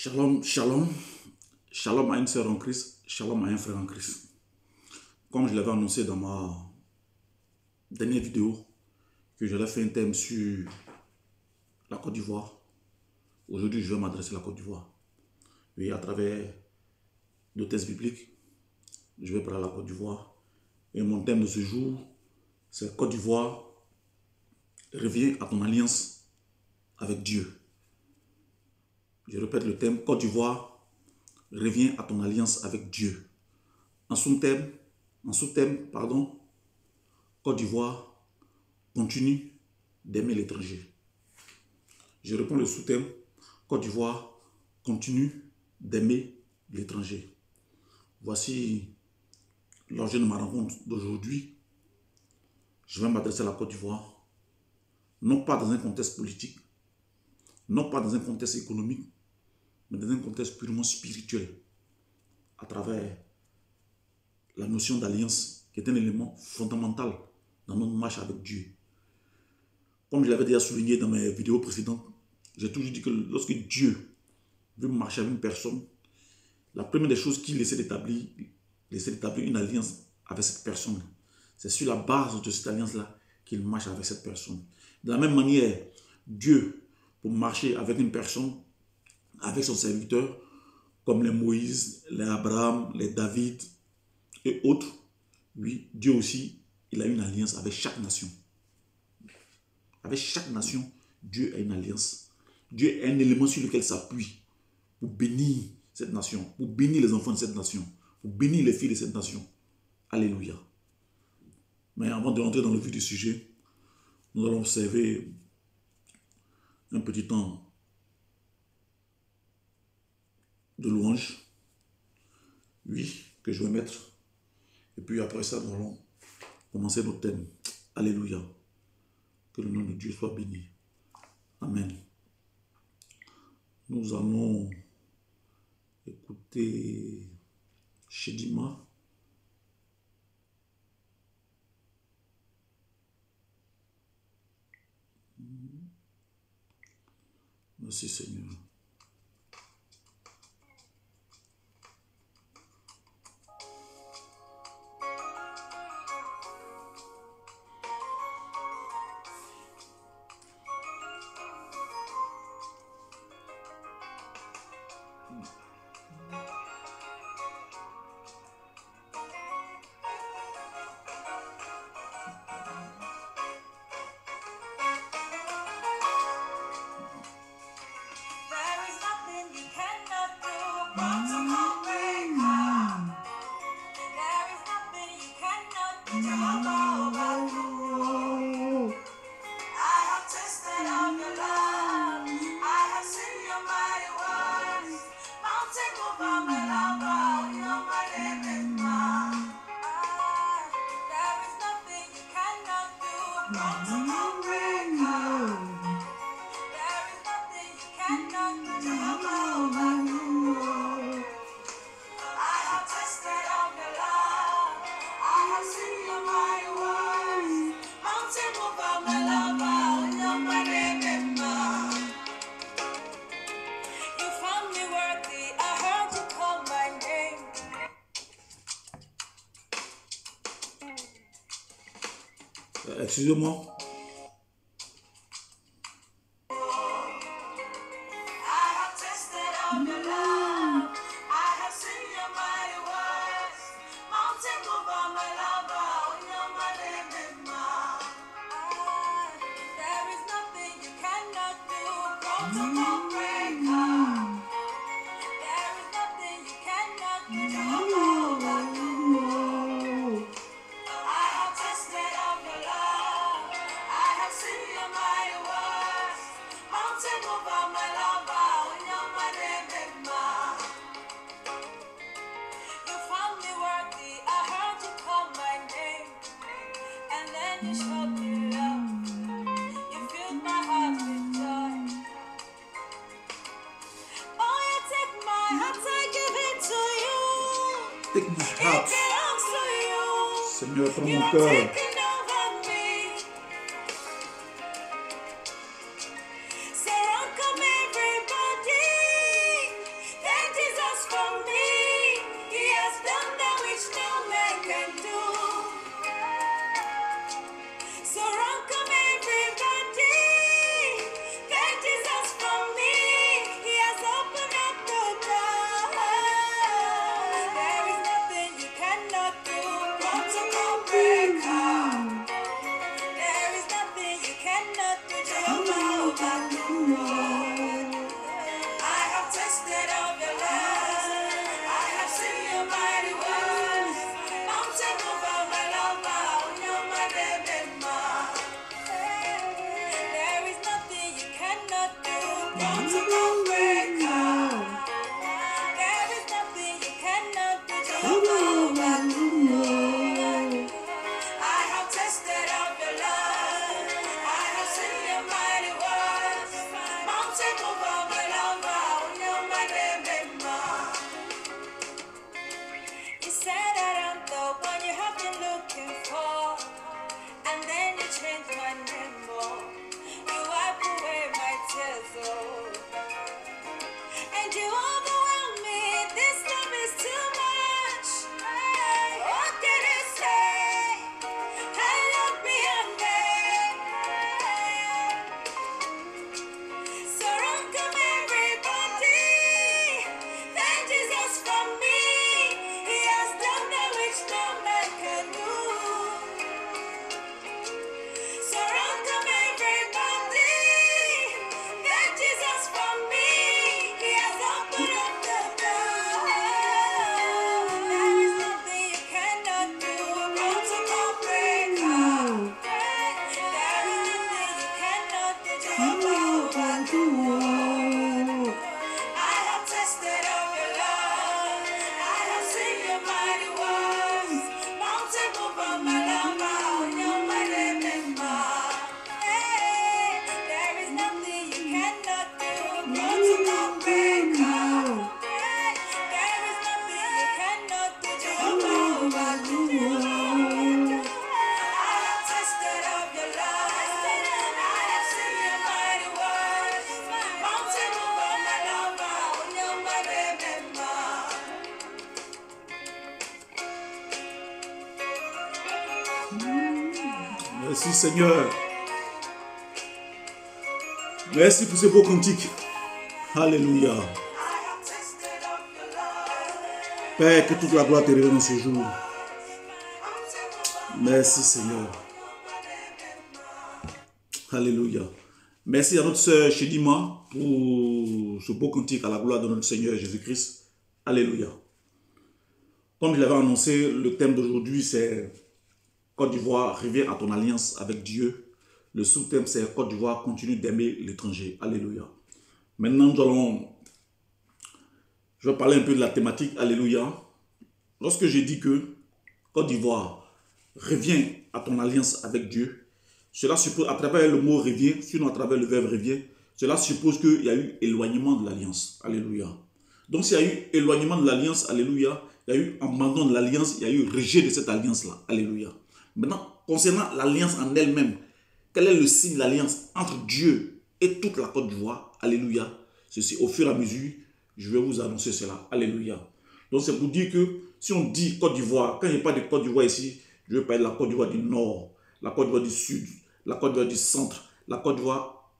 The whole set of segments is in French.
Shalom, shalom, shalom à une sœur en Christ, shalom à un frère en Christ. Comme je l'avais annoncé dans ma dernière vidéo, que j'allais faire un thème sur la Côte d'Ivoire. Aujourd'hui, je vais m'adresser à la Côte d'Ivoire. Oui, à travers deux textes bibliques, je vais parler à la Côte d'Ivoire. Et mon thème de ce jour, c'est Côte d'Ivoire, reviens à ton alliance avec Dieu. Je répète le thème, Côte d'Ivoire, reviens à ton alliance avec Dieu. En sous-thème, Côte d'Ivoire, continue d'aimer l'étranger. Je réponds le sous-thème, Côte d'Ivoire, continue d'aimer l'étranger. Voici l'objet de ma rencontre d'aujourd'hui. Je vais m'adresser à la Côte d'Ivoire, non pas dans un contexte politique, non pas dans un contexte économique, mais dans un contexte purement spirituel, à travers la notion d'alliance, qui est un élément fondamental dans notre marche avec Dieu. Comme je l'avais déjà souligné dans mes vidéos précédentes, j'ai toujours dit que lorsque Dieu veut marcher avec une personne, la première des choses qu'il essaie d'établir une alliance avec cette personne. C'est sur la base de cette alliance-là qu'il marche avec cette personne. De la même manière, Dieu, pour marcher avec une personne, avec son serviteur, comme les Moïse, les Abraham, les David et autres, oui, Dieu aussi, il a une alliance avec chaque nation. Avec chaque nation, Dieu a une alliance. Dieu a un élément sur lequel s'appuie pour bénir cette nation, pour bénir les enfants de cette nation, pour bénir les filles de cette nation. Alléluia. Mais avant de rentrer dans le vif du sujet, nous allons observer un petit temps de louange, oui, que je vais mettre. Et puis après ça, nous allons commencer notre thème. Alléluia. Que le nom de Dieu soit béni. Amen. Nous allons écouter Chedima. Merci Seigneur. Excusez-moi. Take my heart. Seigneur, prends mon cœur. Protocol breaker. There is nothing you cannot do, Jehovah. I have tested of your love. I have seen your mighty works. Mountain over my lover, on my remember. You said that I'm the one you have been looking for, and then you changed my name, oh. You wipe away my tears, oh. And you overwhelm me. This love is too much. What can I say? I love beyond that. Surround come everybody. Thank Jesus for me. He has done that which no man can do. Surround come everybody. Thank Jesus for me. He has opened up the door. There is nothing you cannot do. Protocol breaker. There is nothing you cannot do. Jehovah. I have tested of your love. I have seen your mighty works. Mountain over my lover, on my remember. Hey, there is nothing you cannot do. Protocol breaker. There is nothing you cannot do. Jehovah. I have tested of your love. I have seen your mighty works. Mountain over my lover, on my remember. Merci Seigneur. Merci pour ce beau cantique. Alléluia. I have tested of your love. Père, que toute la gloire te revienne en ce jour. Merci Seigneur. Alléluia. Merci à notre sœur Chedima pour ce beau cantique à la gloire de notre Seigneur Jésus-Christ. Alléluia. Comme je l'avais annoncé, le thème d'aujourd'hui c'est Côte d'Ivoire, reviens à ton alliance avec Dieu. Le sous-thème c'est Côte d'Ivoire, continue d'aimer l'étranger. Alléluia. Maintenant, je vais parler un peu de la thématique. Alléluia. Lorsque j'ai dit que Côte d'Ivoire, reviens à ton alliance avec Dieu, cela suppose, à travers le mot revient, sinon à travers le verbe revient, cela suppose qu'il y a eu éloignement de l'alliance. Alléluia. Donc s'il y a eu éloignement de l'alliance, alléluia, il y a eu abandon de l'alliance, il y a eu rejet de cette alliance-là. Alléluia. Maintenant, concernant l'alliance en elle-même, quel est le signe de l'alliance entre Dieu et toute la Côte d'Ivoire? Alléluia. Ceci, au fur et à mesure, je vais vous annoncer cela. Alléluia. Donc c'est pour dire que si on dit Côte d'Ivoire, quand il n'y a pas de Côte d'Ivoire ici, je vais parler de la Côte d'Ivoire du Nord, la Côte d'Ivoire du Sud, la Côte d'Ivoire du Centre, la Côte d'Ivoire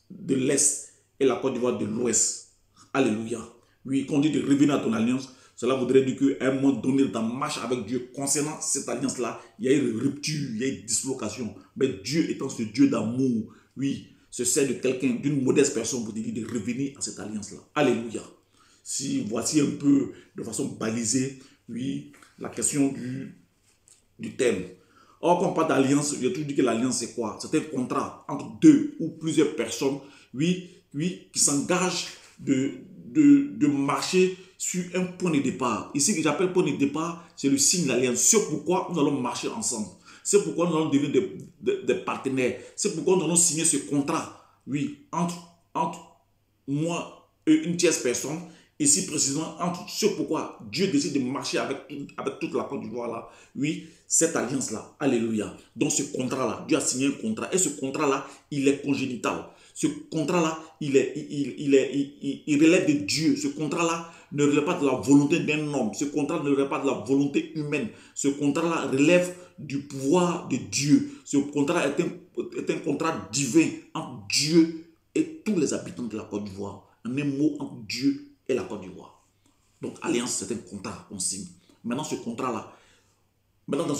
de l'Est et la Côte d'Ivoire de l'Ouest. Alléluia. Oui, quand on dit de revenir à ton alliance, cela voudrait dire qu'à un moment donné, dans ta marche avec Dieu, concernant cette alliance-là, il y a une rupture, il y a une dislocation. Mais Dieu étant ce Dieu d'amour, oui, se sert de quelqu'un, d'une modeste personne pour te dire de revenir à cette alliance-là. Alléluia. Si voici un peu de façon balisée, oui, la question du thème. Or, quand on parle d'alliance, j'ai toujours dit que l'alliance c'est quoi? C'est un contrat entre deux ou plusieurs personnes, oui, qui s'engagent de marcher sur un point de départ. Ici, que j'appelle point de départ, c'est le signe de l'alliance. C'est pourquoi nous allons marcher ensemble. C'est pourquoi nous allons devenir des partenaires. C'est pourquoi nous allons signer ce contrat, oui, entre moi et une tierce personne. Ici, précisément, entre ce pourquoi Dieu décide de marcher avec toute la Côte d'Ivoire là. Oui, cette alliance-là. Alléluia. Donc, ce contrat-là, Dieu a signé un contrat. Et ce contrat-là, il est congénital. Ce contrat-là, il relève de Dieu. Ce contrat-là ne relève pas de la volonté d'un homme. Ce contrat ne relève pas de la volonté humaine. Ce contrat-là relève du pouvoir de Dieu. Ce contrat est un contrat divin entre Dieu et tous les habitants de la Côte d'Ivoire. En un mot, entre Dieu et la Côte d'Ivoire. Donc, alliance, c'est un contrat qu'on signe. Maintenant, dans ce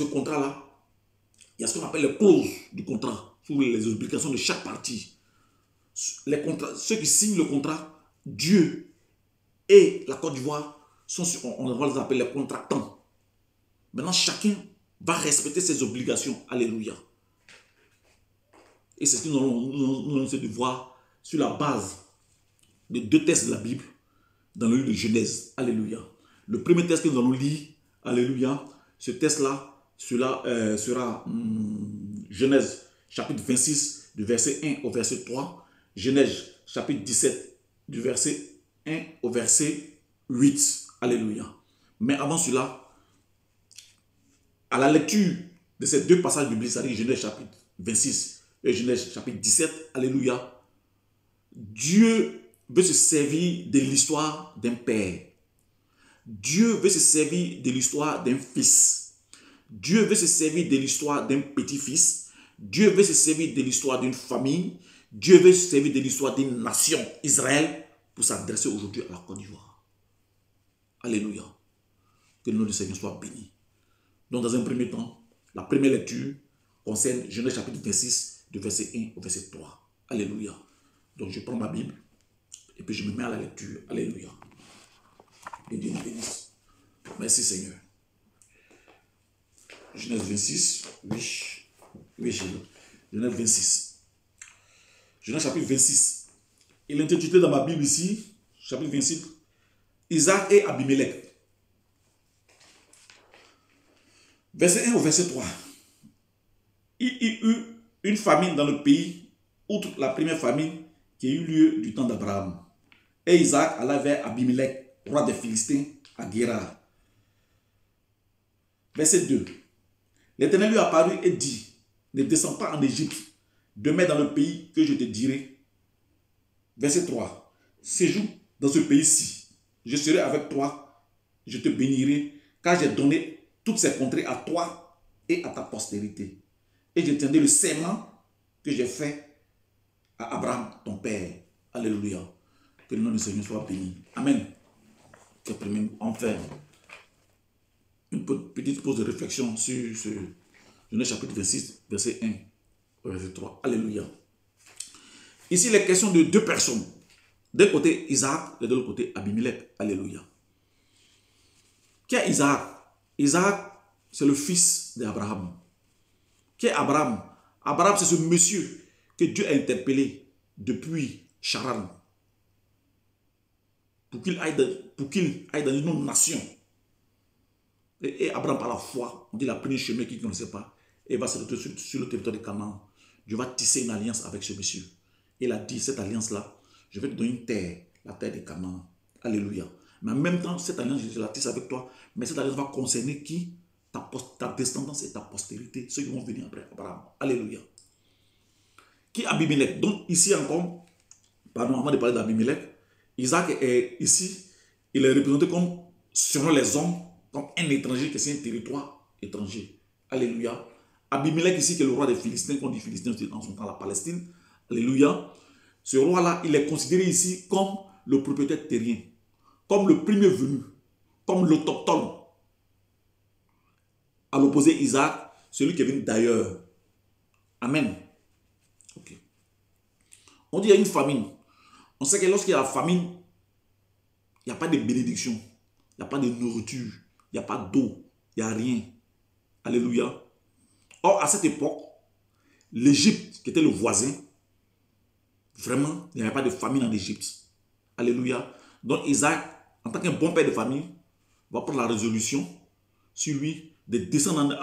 contrat-là, il y a ce qu'on appelle les clauses du contrat, sur les obligations de chaque partie. Ceux qui signent le contrat, Dieu et la Côte d'Ivoire, on va les appeler les contractants. Maintenant, chacun va respecter ses obligations. Alléluia. Et c'est ce que nous allons essayer de voir sur la base de 2 textes de la Bible dans le livre de Genèse. Alléluia. Le premier texte que nous allons lire, alléluia, ce texte-là sera Genèse chapitre 26 du verset 1 au verset 3. Genèse chapitre 17 du verset 1 au verset 8. Alléluia. Mais avant cela, à la lecture de ces 2 passages bibliques, c'est-à-dire Genèse chapitre 26 et Genèse chapitre 17, alléluia, Dieu veut se servir de l'histoire d'un père. Dieu veut se servir de l'histoire d'un fils. Dieu veut se servir de l'histoire d'un petit-fils. Dieu veut se servir de l'histoire d'une famille. Dieu veut se servir de l'histoire d'une nation, Israël, pour s'adresser aujourd'hui à la Côte d'Ivoire. Alléluia. Que le nom du Seigneur soit béni. Donc, dans un premier temps, la première lecture concerne Genèse chapitre 26, du verset 1 au verset 3. Alléluia. Donc, je prends ma Bible et puis je me mets à la lecture. Alléluia. Que Dieu nous bénisse. Merci Seigneur. Genèse 26, oui, Genèse 26. Genèse chapitre 26. Il est intitulé dans ma Bible ici, chapitre 26, Isaac et Abimelech. Verset 1 au verset 3. Il y eut une famine dans le pays, outre la première famine qui a eu lieu du temps d'Abraham. Et Isaac alla vers Abimelech, roi des Philistins, à Guérar. Verset 2. L'Éternel lui apparut et dit, ne descends pas en Égypte, demeure dans le pays que je te dirai. Verset 3. Séjourne dans ce pays-ci, je serai avec toi, je te bénirai, car j'ai donné toutes ces contrées à toi et à ta postérité. Et je tiendrai le serment que j'ai fait à Abraham, ton père. Alléluia. Que le nom du Seigneur soit béni. Amen. Enfin, une petite pause de réflexion sur ce Genèse chapitre 26, verset 1, verset 3. Alléluia. Ici, il est question de 2 personnes. D'un côté Isaac et de l'autre côté Abimelech. Alléluia. Qui est Isaac? Isaac, c'est le fils d'Abraham. Qui est Abraham? Abraham, c'est ce monsieur que Dieu a interpellé depuis Charan pour qu'il aille dans une autre nation. Et Abraham, par la foi, on dit la première chemin qu'il ne connaissait pas, et il va se retrouver sur le territoire de Canaan. Dieu va tisser une alliance avec ce monsieur. Il a dit, cette alliance-là, je vais te donner une terre, la terre de Canaan. Alléluia. Mais en même temps, cette alliance, je la tisse avec toi, mais cette alliance va concerner qui? Ta descendance et ta postérité, ceux qui vont venir après Abraham. Alléluia. Qui est Abimelech? Donc ici encore, pardon, avant de parler d'Abimelech, Isaac est ici, il est représenté comme, selon les hommes, comme un étranger qui est un territoire étranger. Alléluia. Abimelech ici, qui est le roi des Philistins, qu'on dit Philistins en son temps, la Palestine. Alléluia. Ce roi-là, il est considéré ici comme le propriétaire terrien, comme le premier venu, comme l'autochtone. À l'opposé, Isaac, celui qui est venu d'ailleurs. Amen. Ok. On dit qu'il y a une famine. On sait que lorsqu'il y a la famine, il n'y a pas de bénédiction, il n'y a pas de nourriture, il n'y a pas d'eau, il n'y a rien. Alléluia. Or, à cette époque, l'Égypte, qui était le voisin, vraiment, il n'y avait pas de famine en Égypte. Alléluia. Donc Isaac, en tant qu'un bon père de famille, va prendre la résolution sur lui de descendre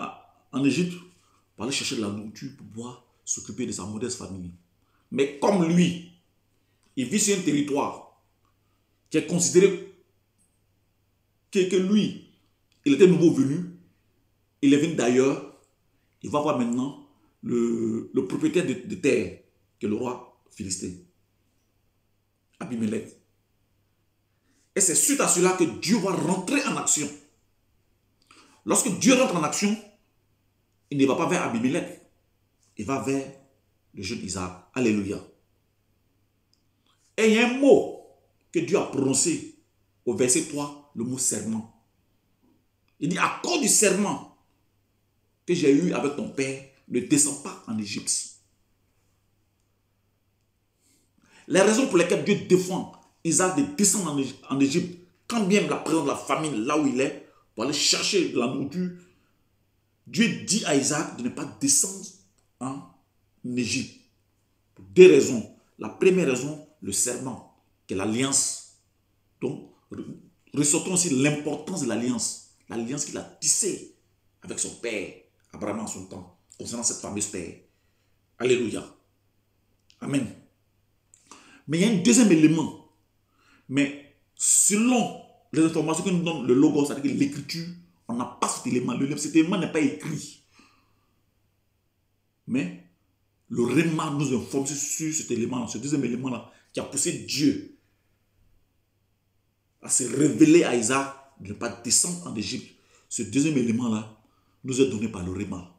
en Égypte pour aller chercher de la nourriture pour pouvoir s'occuper de sa modeste famille. Mais comme lui, il vit sur un territoire qui est considéré que lui, il était nouveau venu, il est venu d'ailleurs, il va voir maintenant le propriétaire de terre, qui est le roi philistin, Abimelech. Et c'est suite à cela que Dieu va rentrer en action. Lorsque Dieu rentre en action, il ne va pas vers Abimelech, il va vers le jeune Isaac. Alléluia. Et il y a un mot que Dieu a prononcé au verset 3, le mot serment. Il dit, à cause du serment que j'ai eu avec ton père, ne descends pas en Égypte. Les raisons pour lesquelles Dieu défend Isaac de descendre en Égypte, quand bien la présence de la famine là où il est, pour aller chercher de la nourriture, Dieu dit à Isaac de ne pas descendre en Égypte. Pour 2 raisons. La première raison, le serment. qui est l'alliance. Donc, ressortons aussi l'importance de l'alliance. L'alliance qu'il a tissée avec son père, Abraham en son temps, concernant cette fameuse terre. Alléluia. Amen. Mais il y a un deuxième élément. Mais selon les informations que nous donne le Logos, c'est-à-dire que l'écriture, on n'a pas cet élément. Cet élément n'est pas écrit. Mais le Réma nous informe sur cet élément, ce deuxième élément-là, qui a poussé Dieu à se révéler à Isaac, de ne pas descendre en Égypte. Ce deuxième élément-là nous est donné par le Réma.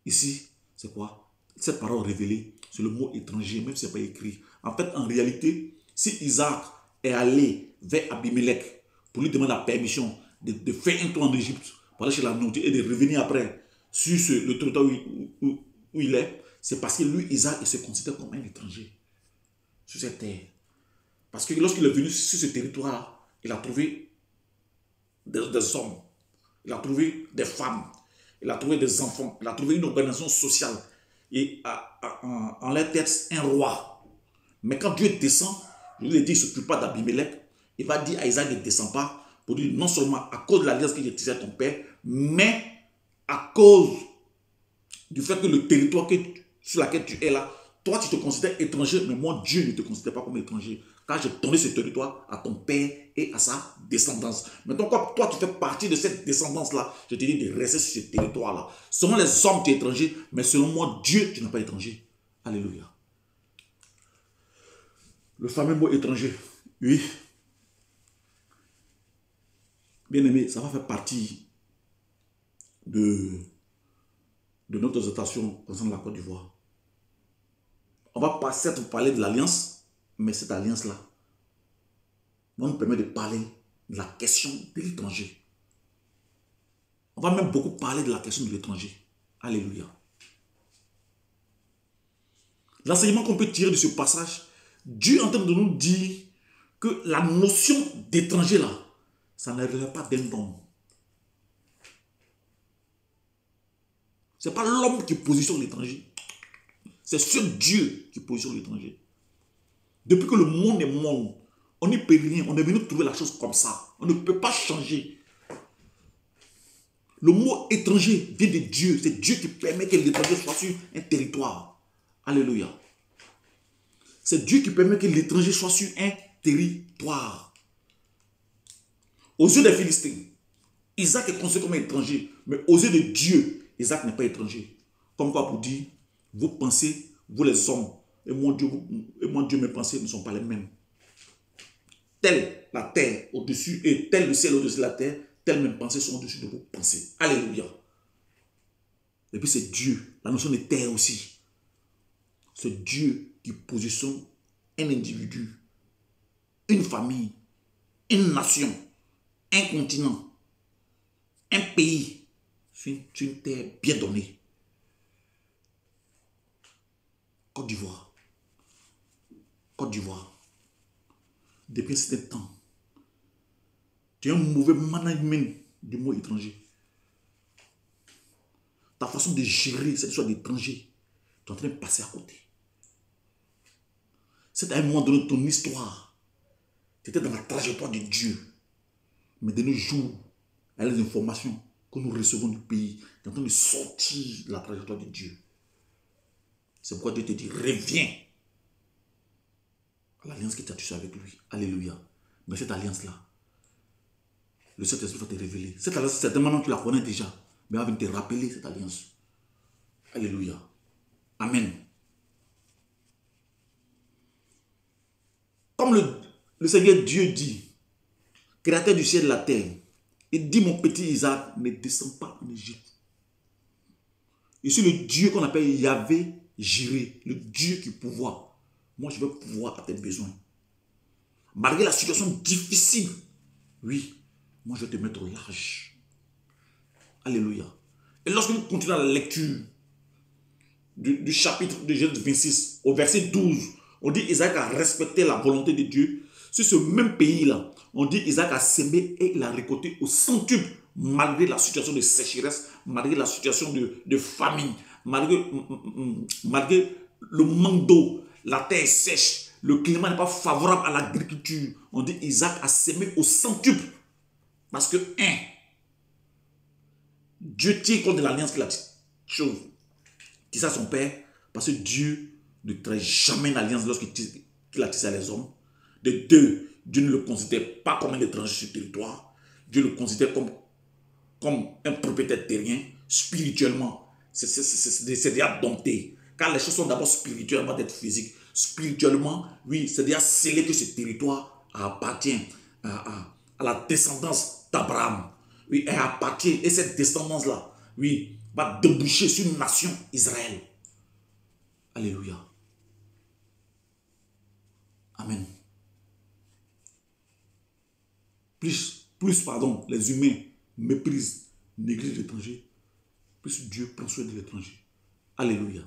Ici, c'est quoi? Cette parole révélée, c'est le mot étranger, même si ce n'est pas écrit. En fait, en réalité, si Isaac est allé vers Abimelech pour lui demander la permission de faire un tour en Égypte, pour aller chez la nourriture et de revenir après sur le territoire où il est, c'est parce que lui, Isaac, il se considère comme un étranger sur cette terre. Parce que lorsqu'il est venu sur ce territoire, il a trouvé des hommes, il a trouvé des femmes, il a trouvé des enfants, il a trouvé une organisation sociale et en leur tête un roi. Mais quand Dieu descend, je vous ai dit, il ne s'occupe pas d'Abimelech, il va dire à Isaac, ne descend pas, pour dire non seulement à cause de l'alliance que j'ai tissée à ton père, mais à cause du fait que le territoire sur lequel tu es là, toi tu te considères étranger, mais moi Dieu ne te considère pas comme étranger. Car j'ai donné ce territoire à ton père et à sa descendance. Maintenant, quand toi tu fais partie de cette descendance-là, je te dis de rester sur ce territoire-là. Selon les hommes, tu es étranger, mais selon moi, Dieu, tu n'es pas étranger. Alléluia. Le fameux mot étranger, oui. Bien aimé, ça va faire partie de notre exhortation concernant la Côte d'Ivoire. On va pas certes parler de l'alliance, mais cette alliance-là va nous permettre de parler de la question de l'étranger. On va même beaucoup parler de la question de l'étranger. Alléluia. L'enseignement qu'on peut tirer de ce passage, Dieu est en train de nous dire que la notion d'étranger là, ça ne relève pas d'un homme. Ce n'est pas l'homme qui positionne l'étranger. C'est seul Dieu qui positionne l'étranger. Depuis que le monde est monde, on n'y peut rien. On est venu trouver la chose comme ça. On ne peut pas changer. Le mot étranger vient de Dieu. C'est Dieu qui permet que l'étranger soit sur un territoire. Alléluia. C'est Dieu qui permet que l'étranger soit sur un territoire. Aux yeux des Philistins, Isaac est considéré comme un étranger. Mais aux yeux de Dieu, Isaac n'est pas étranger. Comme quoi pour dire, vos pensées, vous les hommes, et mon Dieu, mes pensées ne sont pas les mêmes. Telle la terre au-dessus et tel le ciel au-dessus de la terre, telles mes pensées sont au-dessus de vos pensées. Alléluia. Et puis c'est Dieu, la notion de terre aussi. C'est Dieu qui positionne un individu, une famille, une nation, un continent, un pays sur une terre bien donnée. Côte d'Ivoire. Côte d'Ivoire. Depuis un certain temps, tu as un mauvais management du mot étranger. Ta façon de gérer cette histoire d'étranger, tu es en train de passer à côté. C'est à un moment donné de ton histoire, tu étais dans la trajectoire de Dieu. Mais de nos jours, avec les informations que nous recevons du pays, tu es en train de sortir de la trajectoire de Dieu. C'est pourquoi Dieu te dit, reviens à l'alliance que tu as touchée avec lui. Alléluia. Mais cette alliance-là, le Saint-Esprit va te révéler. Cette alliance, certainement, tu la connais déjà, mais il va venir te rappeler cette alliance. Alléluia. Amen. Comme le Seigneur Dieu dit, créateur du ciel et de la terre, il dit, mon petit Isaac, ne descends pas en Égypte. Ici, le Dieu qu'on appelle Yahvé Jiré, le Dieu qui pourvoit. Moi, je veux pouvoir à tes besoins. Malgré la situation difficile, oui, moi, je vais te mettre au large. Alléluia. Et lorsque nous continuons la lecture du chapitre de Genèse 26, au verset 12, on dit Isaac a respecté la volonté de Dieu. Sur ce même pays-là, on dit Isaac a semé et il a récolté au centuple, malgré la situation de sécheresse, malgré la situation de famine, malgré le manque d'eau, la terre est sèche, le climat n'est pas favorable à l'agriculture, on dit Isaac a semé au centuple. Parce que, Dieu tient compte de l'alliance qu'il a tissée à son père, parce que Dieu ne trahit jamais une alliance qu'il a tissée à les hommes. De deux, Dieu ne le considère pas comme un étranger sur le territoire. Dieu le considère comme un propriétaire terrien, spirituellement. C'est déjà dompté. Car les choses sont d'abord spirituelles avant d'être physiques. Spirituellement, oui, c'est déjà scellé que ce territoire appartient à la descendance d'Abraham. Oui, elle appartient. Et cette descendance-là, oui, va déboucher sur une nation, Israël. Alléluia. Amen. Plus, les humains méprisent, négligent l'étranger, plus Dieu prend soin de l'étranger. Alléluia.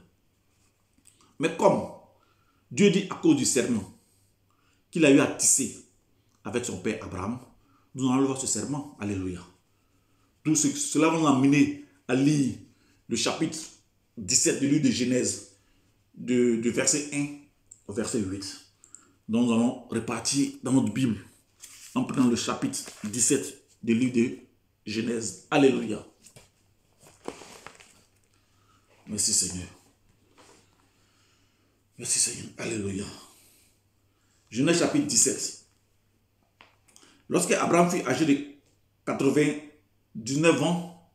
Mais comme Dieu dit à cause du serment qu'il a eu à tisser avec son père Abraham, nous allons voir ce serment. Alléluia. Tout cela va nous amener à lire le chapitre 17 du livre de Genèse, de verset 1 au verset 8. Donc nous allons repartir dans notre Bible en prenant le chapitre 17 du livre de Genèse. Alléluia. Merci Seigneur. Merci Seigneur. Alléluia. Genèse chapitre 17. Lorsque Abraham fut âgé de 99 ans,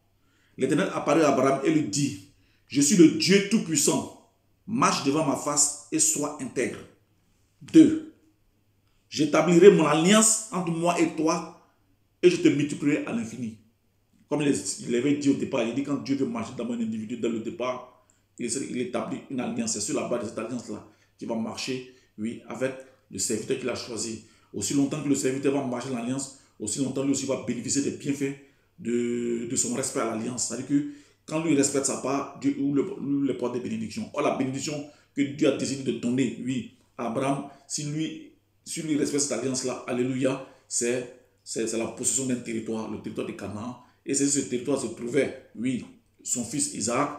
l'Éternel apparut à Abraham et lui dit, je suis le Dieu Tout-Puissant, marche devant ma face et sois intègre. 2. J'établirai mon alliance entre moi et toi et je te multiplierai à l'infini. Comme il avait dit au départ, il dit quand Dieu veut marcher dans un individu dès le départ, il établit une alliance. C'est sur la base de cette alliance-là qu'il va marcher, oui, avec le serviteur qu'il a choisi. Aussi longtemps que le serviteur va marcher dans l'alliance, aussi longtemps lui aussi va bénéficier des bienfaits de son respect à l'alliance. C'est-à-dire que quand lui respecte sa part, Dieu lui porte des bénédictions. Or, la bénédiction que Dieu a décidé de donner, oui, à Abraham, si lui respecte cette alliance-là, alléluia, c'est la possession d'un territoire, le territoire de Canaan. Et c'est ce territoire se trouvait, oui, son fils Isaac,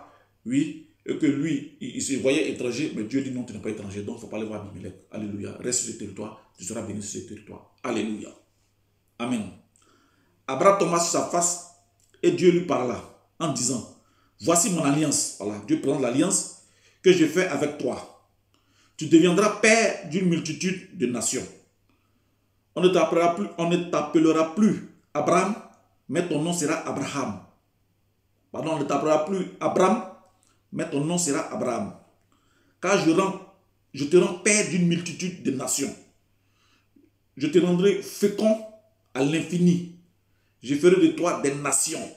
oui, et que lui, il se voyait étranger, mais Dieu dit non, tu n'es pas étranger, donc il ne faut pas aller voir Abimelech. Alléluia. Reste sur ce territoire, tu seras béni sur ce territoire. Alléluia. Amen. Abraham tomba sur sa face et Dieu lui parla en disant, voici mon alliance. Voilà, Dieu présente l'alliance que je fais avec toi. Tu deviendras père d'une multitude de nations. On ne t'appellera plus Abraham, mais ton nom sera Abraham. Pardon, on ne t'appellera plus Abraham, mais ton nom sera Abraham. Car je te rends père d'une multitude de nations. Je te rendrai fécond à l'infini. Je ferai de toi des nations.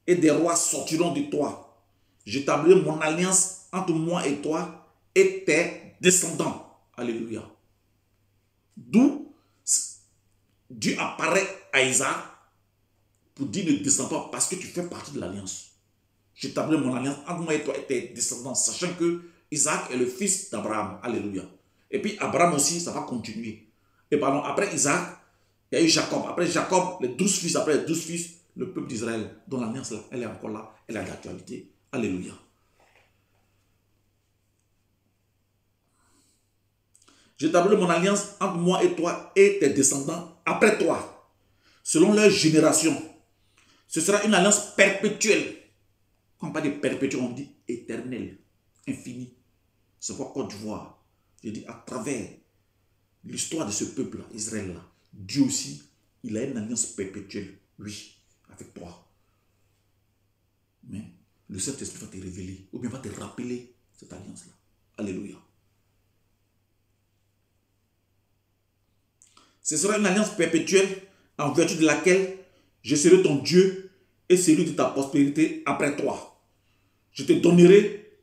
Et des rois sortiront de toi. J'établirai mon alliance entre moi et toi et tes descendants. Alléluia. D'où Dieu apparaît à Isaac pour dire ne descends pas parce que tu fais partie de l'alliance. J'établirai mon alliance entre moi et toi et tes descendants, sachant que Isaac est le fils d'Abraham. Alléluia. Et puis Abraham aussi, ça va continuer. Et pardon, après Isaac, il y a eu Jacob. Après Jacob, les 12 fils, après les 12 fils, le peuple d'Israël, dont l'alliance là, elle est encore là, elle a d'actualité. Alléluia. J'établirai mon alliance entre moi et toi et tes descendants après toi, selon leur génération. Ce sera une alliance perpétuelle. Quand on parle de perpétuelle, on dit éternelle, infinie. C'est pourquoi Côte d'Ivoire, je dis à travers l'histoire de ce peuple-là, Israël-là, Dieu aussi, il a une alliance perpétuelle, oui, avec toi. Mais le Saint-Esprit va te révéler, ou bien va te rappeler cette alliance-là. Alléluia. Ce sera une alliance perpétuelle en vertu de laquelle je serai ton Dieu et celui de ta prospérité après toi. Je te donnerai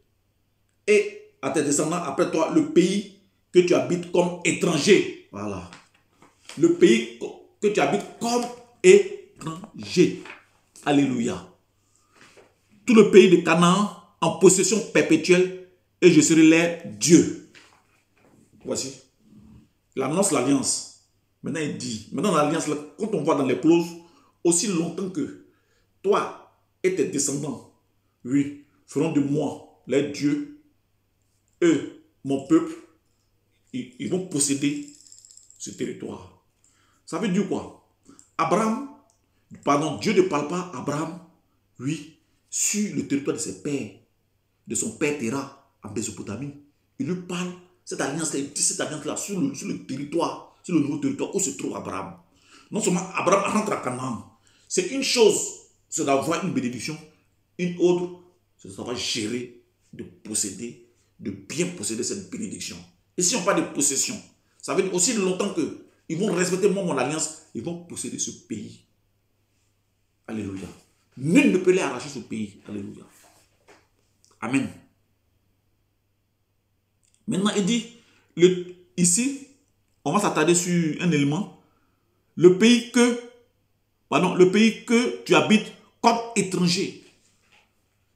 et à tes descendants après toi le pays que tu habites comme étranger. Voilà. Le pays que tu habites comme étranger. Alléluia. Tout le pays de Canaan en possession perpétuelle et je serai leur Dieu. Voici. Il annonce l'alliance. Maintenant, il dit, maintenant l'alliance, quand on voit dans les clauses, aussi longtemps que toi et tes descendants, oui, feront de moi les dieux, eux, mon peuple, ils vont posséder ce territoire. Ça veut dire quoi? Dieu ne parle pas à Abraham, oui, sur le territoire de ses pères, de son père Terah en Mésopotamie. Il lui parle, cette alliance-là, sur le territoire, sur le nouveau territoire où se trouve Abraham. Non seulement Abraham rentre à Canaan, c'est une chose, c'est d'avoir une bénédiction, une autre, c'est de savoir gérer, de posséder, de bien posséder cette bénédiction. Et si on parle de possession, ça veut dire aussi longtemps qu'ils vont respecter mon alliance, ils vont posséder ce pays. Alléluia. Nul ne peut les arracher ce pays. Alléluia. Amen. Maintenant, il dit, ici, on va s'attarder sur un élément. Le pays que tu habites comme étranger.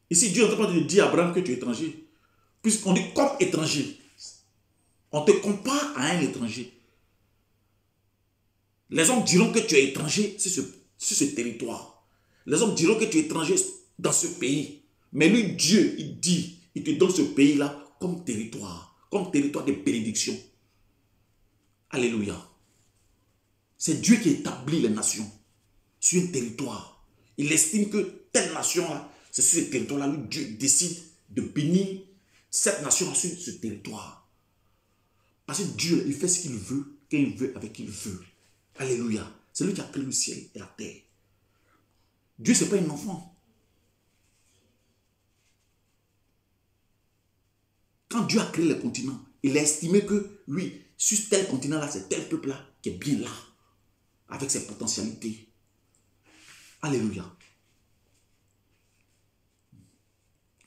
Ici, Dieu est en train de dire à Abraham que tu es étranger. Puisqu'on dit comme étranger. On te compare à un étranger. Les hommes diront que tu es étranger sur ce territoire. Les hommes diront que tu es étranger dans ce pays. Mais lui, Dieu, il te donne ce pays-là comme territoire de bénédiction. Alléluia. C'est Dieu qui établit les nations sur un territoire. Il estime que telle nation-là, c'est sur ce territoire-là, lui, Dieu décide de bénir cette nation sur ce territoire. Parce que Dieu, il fait ce qu'il veut, quand il veut, avec qui il veut. Alléluia. C'est lui qui a créé le ciel et la terre. Dieu, ce n'est pas un enfant. Quand Dieu a créé les continents, il a estimé que, oui, sur tel continent-là, c'est tel peuple-là qui est bien là, avec ses potentialités. Alléluia.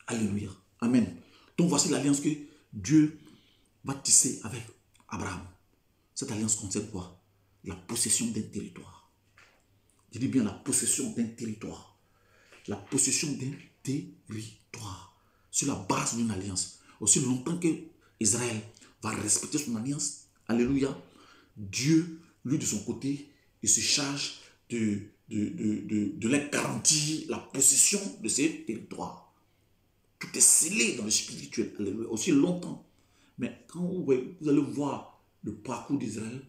Alléluia. Amen. Donc voici l'alliance que Dieu va tisser avec Abraham. Cette alliance concerne quoi? La possession d'un territoire. Je dis bien la possession d'un territoire. La possession d'un territoire. Sur la base d'une alliance. Aussi longtemps que Israël va respecter son alliance, alléluia, Dieu, lui de son côté, il se charge de leur garantir la possession de ces territoires. Tout est scellé dans le spirituel, alléluia, aussi longtemps. Mais quand vous allez voir le parcours d'Israël,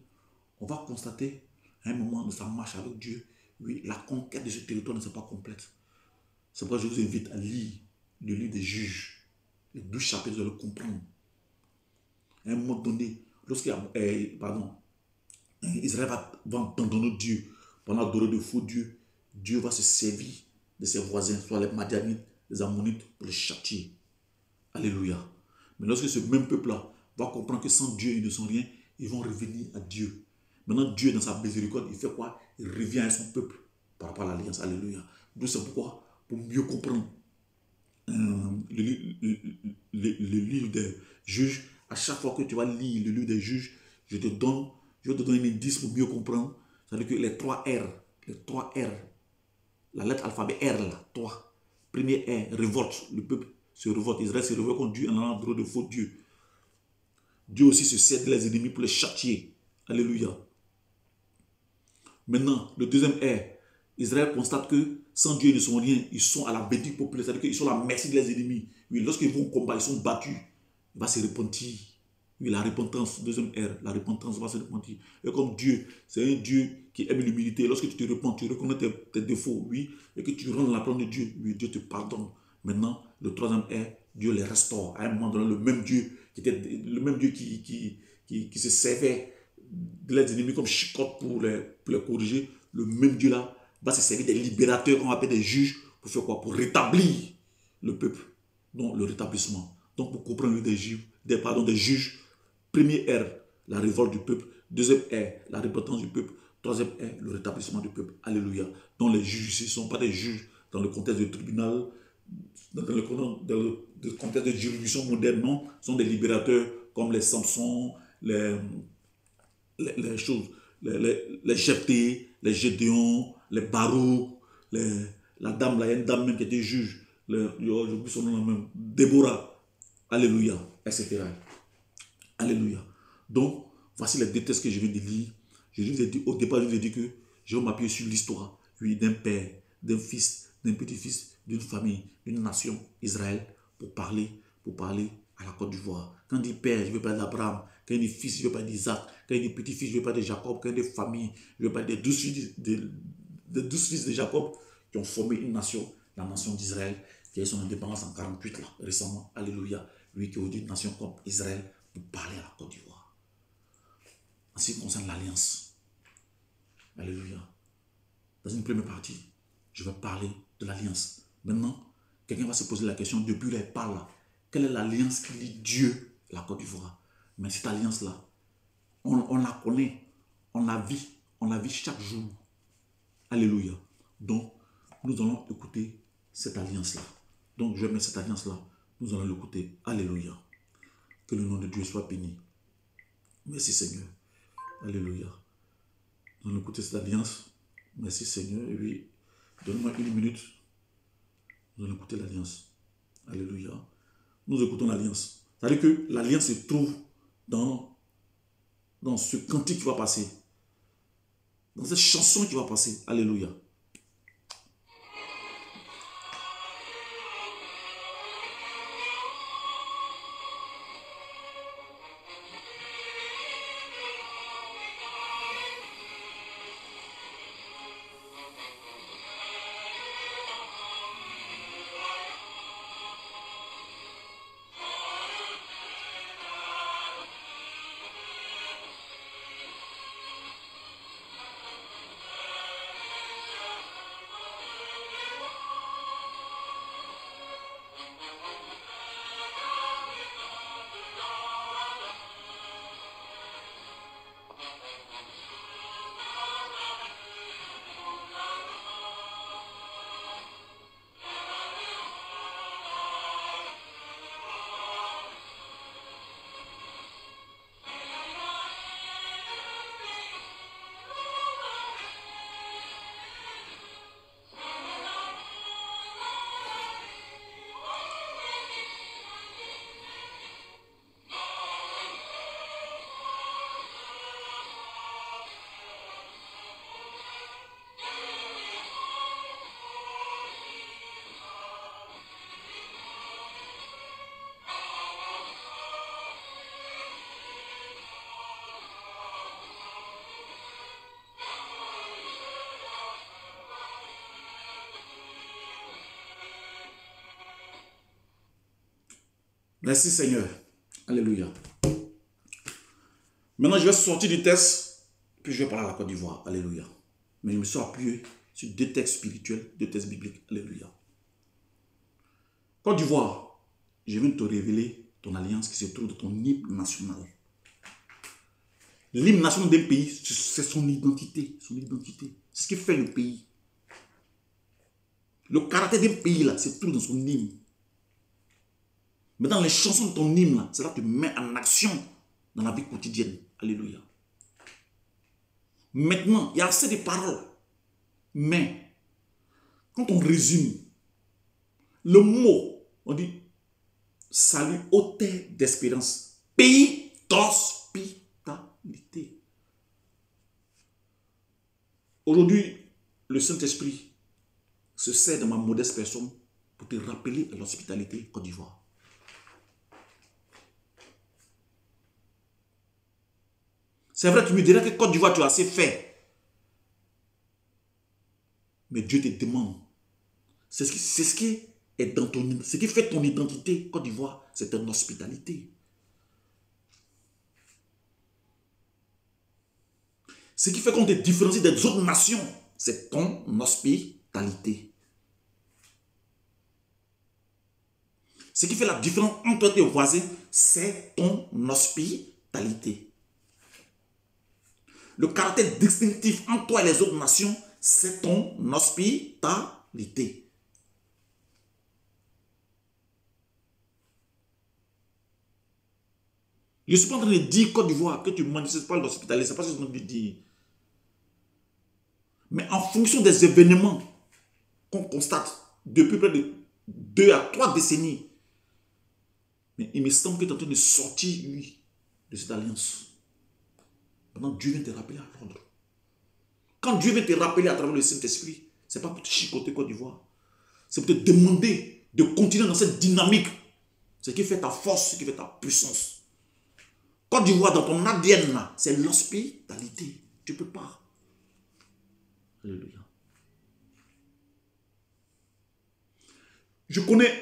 on va constater à un moment de sa marche avec Dieu, oui, la conquête de ce territoire ne s'est pas complète. C'est pourquoi je vous invite à lire le livre des Juges. Les 12 chapitres, vous allez comprendre. À un moment donné, Israël va abandonner Dieu, pendant adorer de faux dieux, Dieu va se servir de ses voisins, soit les Madianites, les Ammonites, pour les châtier. Alléluia. Mais lorsque ce même peuple-là va comprendre que sans Dieu, ils ne sont rien, ils vont revenir à Dieu. Maintenant, Dieu, dans sa miséricorde, il fait quoi? Il revient à son peuple par rapport à l'alliance. Alléluia. Donc c'est pourquoi, pour mieux comprendre le livre des Juges, à chaque fois que tu vas lire le livre des Juges, je te donne un indice pour mieux comprendre. C'est-à-dire que les trois R, la lettre alphabet R, là, 3. Premier R, révolte, le peuple se révolte. Israël se révolte contre Dieu en allant droit de faux dieux. Dieu aussi se sert les ennemis pour les châtier. Alléluia. Maintenant, le deuxième R, Israël constate que sans Dieu, ils ne sont rien. Ils sont à la bêtise populaire, c'est-à-dire qu'ils sont à la merci de leurs ennemis. Oui, lorsqu'ils vont au combat, ils sont battus. Il va se repentir. Oui, la repentance, deuxième R, la repentance va se repentir. Et comme Dieu, c'est un Dieu qui aime l'humilité. Lorsque tu te repens, tu reconnais tes défauts, oui, et que tu rentres dans la parole de Dieu, oui, Dieu te pardonne. Maintenant, le troisième R, Dieu les restaure. À un moment donné, le même Dieu qui se servait de leurs ennemis comme chicotte pour les corriger, le même Dieu là va se servir des libérateurs, qu'on appelle des juges, pour faire quoi? Pour rétablir le peuple. Donc, le rétablissement. Donc, pour comprendre des juges, premier R, la révolte du peuple. Deuxième R, la repentance du peuple. Troisième R, le rétablissement du peuple. Alléluia. Donc, les juges ici ne sont pas des juges dans le contexte du tribunal, dans le contexte de juridiction moderne, non. Ce sont des libérateurs comme les Samson, les Jephthé, les Gédéon, les Baruch, la dame, là, il y a une dame même qui était juge, j'oublie son nom même, Déborah, alléluia, etc. Alléluia. Donc, voici les deux textes que je viens de lire. Au départ, je vous ai dit que je vais m'appuyer sur l'histoire, oui, d'un père, d'un fils, d'un petit-fils, d'une famille, d'une nation, Israël, pour parler à la Côte d'Ivoire. Quand il dit père, je ne veux pas d'Abraham. Quand il dit fils, je ne veux pas d'Isaac. Quand il dit petit-fils, je ne veux pas de Jacob. Quand il dit famille, je ne veux pas des 12 fils de Jacob qui ont formé une nation, la nation d'Israël, qui a eu son indépendance en 48, là, récemment. Alléluia. Lui qui a eu une nation comme Israël pour parler à la Côte d'Ivoire. En ce qui concerne l'alliance. Alléluia. Dans une première partie, je vais parler de l'alliance. Maintenant, quelqu'un va se poser la question, depuis là, il parle là. Quelle est l'alliance qui lie Dieu à la Côte d'Ivoire? Mais cette alliance-là, on la connaît, on la vit chaque jour. Alléluia. Donc, nous allons écouter cette alliance-là. Donc, je vais mettre cette alliance-là. Nous allons l'écouter. Alléluia. Que le nom de Dieu soit béni. Merci Seigneur. Alléluia. Nous allons écouter cette alliance. Merci Seigneur. Et oui, donne-moi une minute. Nous allons écouter l'alliance. Alléluia. Nous écoutons l'alliance. C'est-à-dire que l'alliance se trouve dans ce cantique qui va passer. Dans cette chanson qui va passer. Alléluia. Merci Seigneur. Alléluia. Maintenant, je vais sortir du texte, puis je vais parler à la Côte d'Ivoire. Alléluia. Mais je me suis appuyé sur deux textes spirituels, deux textes bibliques. Alléluia. Côte d'Ivoire, je viens de te révéler ton alliance qui se trouve dans ton hymne national. L'hymne national d'un pays, c'est son identité. Son identité. C'est ce qui fait le pays. Le caractère d'un pays, là, se trouve dans son hymne. Mais dans les chansons de ton hymne, c'est là que tu mets en action dans la vie quotidienne. Alléluia. Maintenant, il y a assez de paroles. Mais, quand on résume, le mot, on dit, salut au terre d'espérance, pays d'hospitalité. Aujourd'hui, le Saint-Esprit se sert de ma modeste personne pour te rappeler à l'hospitalité Côte d'Ivoire. C'est vrai, tu me dirais que Côte d'Ivoire, tu as assez fait. Mais Dieu te demande. C'est ce qui est dans ton, ce qui fait ton identité, Côte d'Ivoire, c'est ton hospitalité. Ce qui fait qu'on te différencie des autres nations, c'est ton hospitalité. Ce qui fait la différence entre tes voisins, c'est ton hospitalité. Le caractère distinctif entre toi et les autres nations, c'est ton hospitalité. Je ne suis pas en train de dire, Côte d'Ivoire, que tu ne manifestes pas l'hospitalité. Ce n'est pas ce que je suis en train de dire. Mais en fonction des événements qu'on constate depuis près de 2 à 3 décennies, mais il me semble que tu es en train de sortir, lui, de cette alliance. Maintenant, Dieu vient te rappeler à l'ordre. Quand Dieu vient te rappeler à travers le Saint-Esprit, ce n'est pas pour te chicoter Côte d'Ivoire. C'est pour te demander de continuer dans cette dynamique Ce qui fait ta force, ce qui fait ta puissance. Côte d'Ivoire, dans ton ADN, c'est l'hospitalité. Tu ne peux pas. Alléluia. Je connais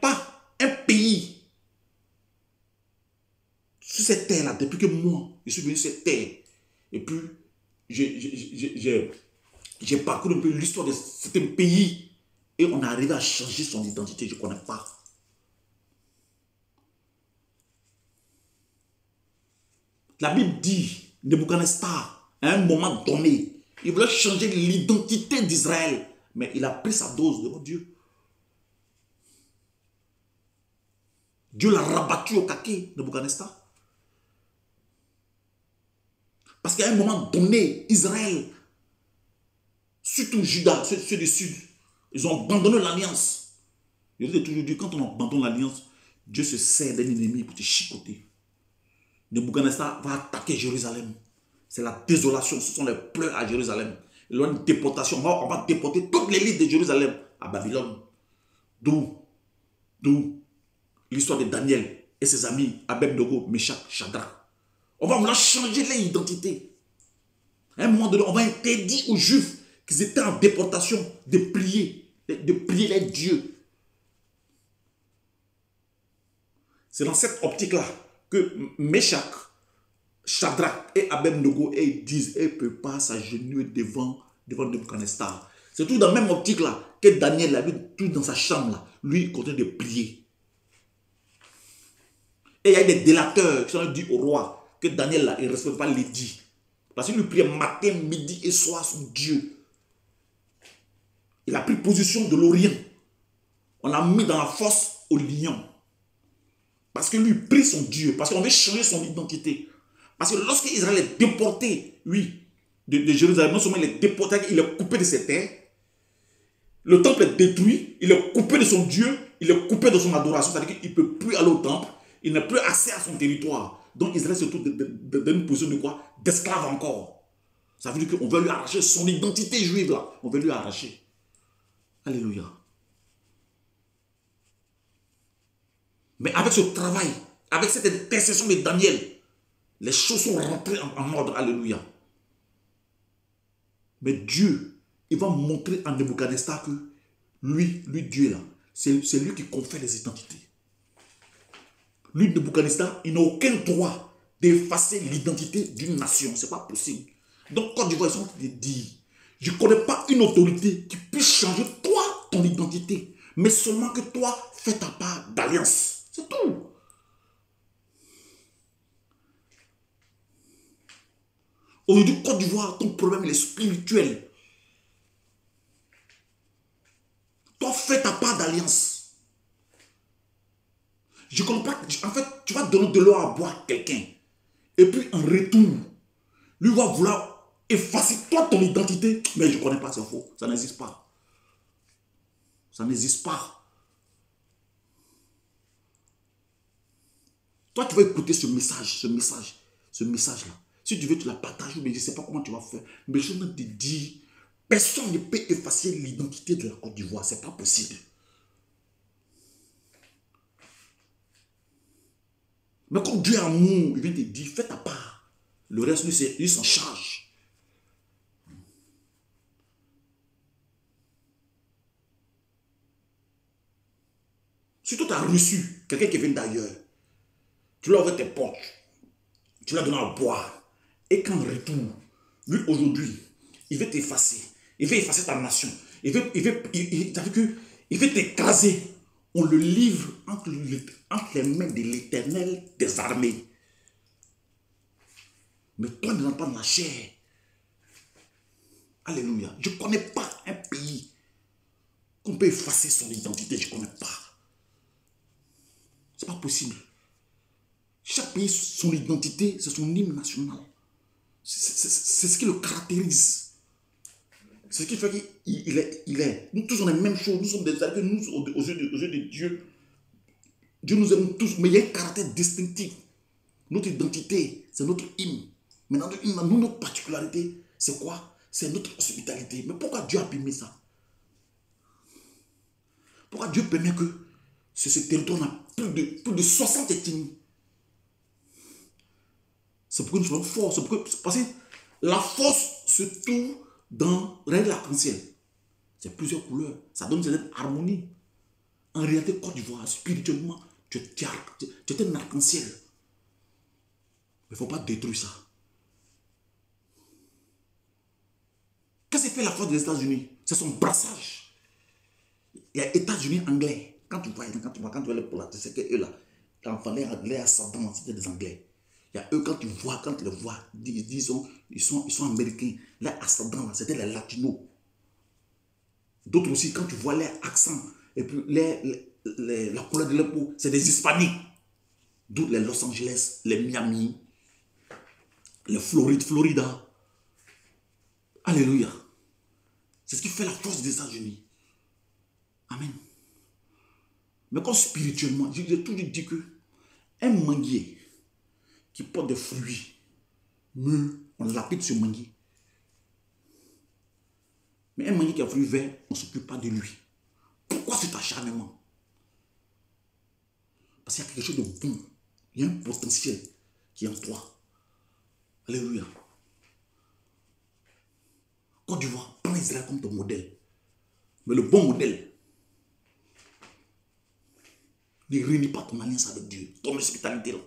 pas un pays sur cette terre-là, depuis que moi, je suis venu sur cette terre. Et puis, j'ai parcouru un peu l'histoire de certains pays et on est arrivé à changer son identité. Je ne connais pas. La Bible dit, Nebuchadnezzar, à un moment donné, il voulait changer l'identité d'Israël, mais il a pris sa dose devant Dieu. Dieu l'a rabattu au caquet, Nebuchadnezzar. Parce qu'à un moment donné, Israël, surtout Juda, ceux du sud, ils ont abandonné l'alliance. Je vous ai toujours dit, quand on abandonne l'alliance, Dieu se sert d'un ennemi pour te chicoter. Nebuchadnezzar va attaquer Jérusalem. C'est la désolation, ce sont les pleurs à Jérusalem. Il y a une déportation, on va déporter toute l'élite de Jérusalem à Babylone. D'où l'histoire de Daniel et ses amis, Abed-Nego, Meshach, Shadrach. On va vouloir changer leur identité. À un moment donné, on va interdire aux Juifs qui étaient en déportation de prier les dieux. C'est dans cette optique-là que Meshach, Shadrach et Abed-Nego disent, et ne peut pas s'agenouiller devant Nebuchadnezzar. C'est tout dans la même optique-là que Daniel a vu, tout dans sa chambre-là. Lui, il continue de prier. Et il y a des délateurs qui sont dit au roi que Daniel, là, il ne respecte pas l'édit. Parce qu'il lui priait matin, midi et soir son Dieu. Il a pris position de l'Orient. On l'a mis dans la fosse au lion. Parce que lui prie son Dieu. Parce qu'on veut changer son identité. Parce que lorsque Israël est déporté, oui, de Jérusalem, non seulement il est déporté, il est coupé de ses terres. Le temple est détruit. Il est coupé de son Dieu. Il est coupé de son adoration. C'est-à-dire qu'il ne peut plus aller au temple. Il n'a plus accès à son territoire. Donc Israël se trouve dans une position de quoi? D'esclave encore. Ça veut dire qu'on veut lui arracher son identité juive là. On veut lui arracher. Alléluia. Mais avec ce travail, avec cette intercession de Daniel, les choses sont rentrées en ordre. Alléluia. Mais Dieu, il va montrer à Nebuchadnezzar que lui Dieu là, c'est lui qui confère les identités. Lui, Nebuchadnezzar, il n'a aucun droit d'effacer l'identité d'une nation. Ce n'est pas possible. Donc, Côte d'Ivoire, ils sont en train de dire, je ne connais pas une autorité qui puisse changer toi, ton identité. Mais seulement que toi, fais ta part d'alliance. C'est tout. Aujourd'hui, Côte d'Ivoire, ton problème, il est spirituel. Toi, fais ta part d'alliance. Je ne comprends pas. En fait, tu vas donner de l'eau à boire à quelqu'un. Et puis, en retour, lui va vouloir effacer toi ton identité. Mais je ne connais pas, c'est faux. Ça n'existe pas. Ça n'existe pas. Toi, tu vas écouter ce message-là. Si tu veux, tu la partages, mais je ne sais pas comment tu vas faire. Mais je veux te dire, personne ne peut effacer l'identité de la Côte d'Ivoire. Ce n'est pas possible. Mais comme Dieu est amour, il vient te dire, fais ta part. Le reste, lui, il s'en charge. Si toi, tu as reçu quelqu'un qui vient d'ailleurs, tu lui as ouvert tes portes, tu lui as donné à boire, et qu'en retour, lui, aujourd'hui, il veut t'effacer. Il veut effacer ta nation. Il veut t'écraser. On le livre entre les mains de l'Éternel des armées. Mais toi, ne rentre pas dans la chair. Alléluia. Je ne connais pas un pays qu'on peut effacer son identité. Je ne connais pas. Ce n'est pas possible. Chaque pays, son identité, c'est son hymne national. C'est ce qui le caractérise. C'est ce qui fait qu'il est. Nous tous, on est la même chose. Nous sommes des êtres, nous, aux yeux de Dieu. Dieu nous aime tous, mais il y a un caractère distinctif. Notre identité, c'est notre hymne. Mais dans notre hymne, notre particularité, c'est quoi? C'est notre hospitalité. Mais pourquoi Dieu a permis ça? Pourquoi Dieu permet que sur ce territoire, on a plus de 60 ethnies. C'est pourquoi nous sommes forts. Parce que la force se trouve dans l'arc-en-ciel. C'est plusieurs couleurs. Ça donne une harmonie. En réalité, Côte d'Ivoire, spirituellement, tu es un arc-en-ciel. Il ne faut pas détruire ça. Qu'est-ce que fait la force des États-Unis? C'est son brassage. Il y a États-Unis anglais. Quand tu vois les Polonais, c'est qu'eux là, les ascendants, c'était des Anglais. Il y a eux, quand tu les vois, disons, ils sont américains. Les ascendants, c'était les latinos. D'autres aussi, quand tu vois les accents, et puis la couleur de leur peau, c'est des hispaniques. D'où les Los Angeles, les Miami, les Florida. Alléluia. C'est ce qui fait la force des États-Unis. Amen. Mais comme spirituellement, j'ai toujours dit que un manguier qui porte des fruits mûrs, on l'applique sur manguier. Mais un manguier qui a fruits verts, on ne s'occupe pas de lui. Pourquoi cet acharnement? Parce qu'il y a quelque chose de bon. Il y a un potentiel qui est en toi. Alléluia. Côte d'Ivoire, prends Israël comme ton modèle. Mais le bon modèle ne réunit pas ton alliance avec Dieu. Ton hospitalité là.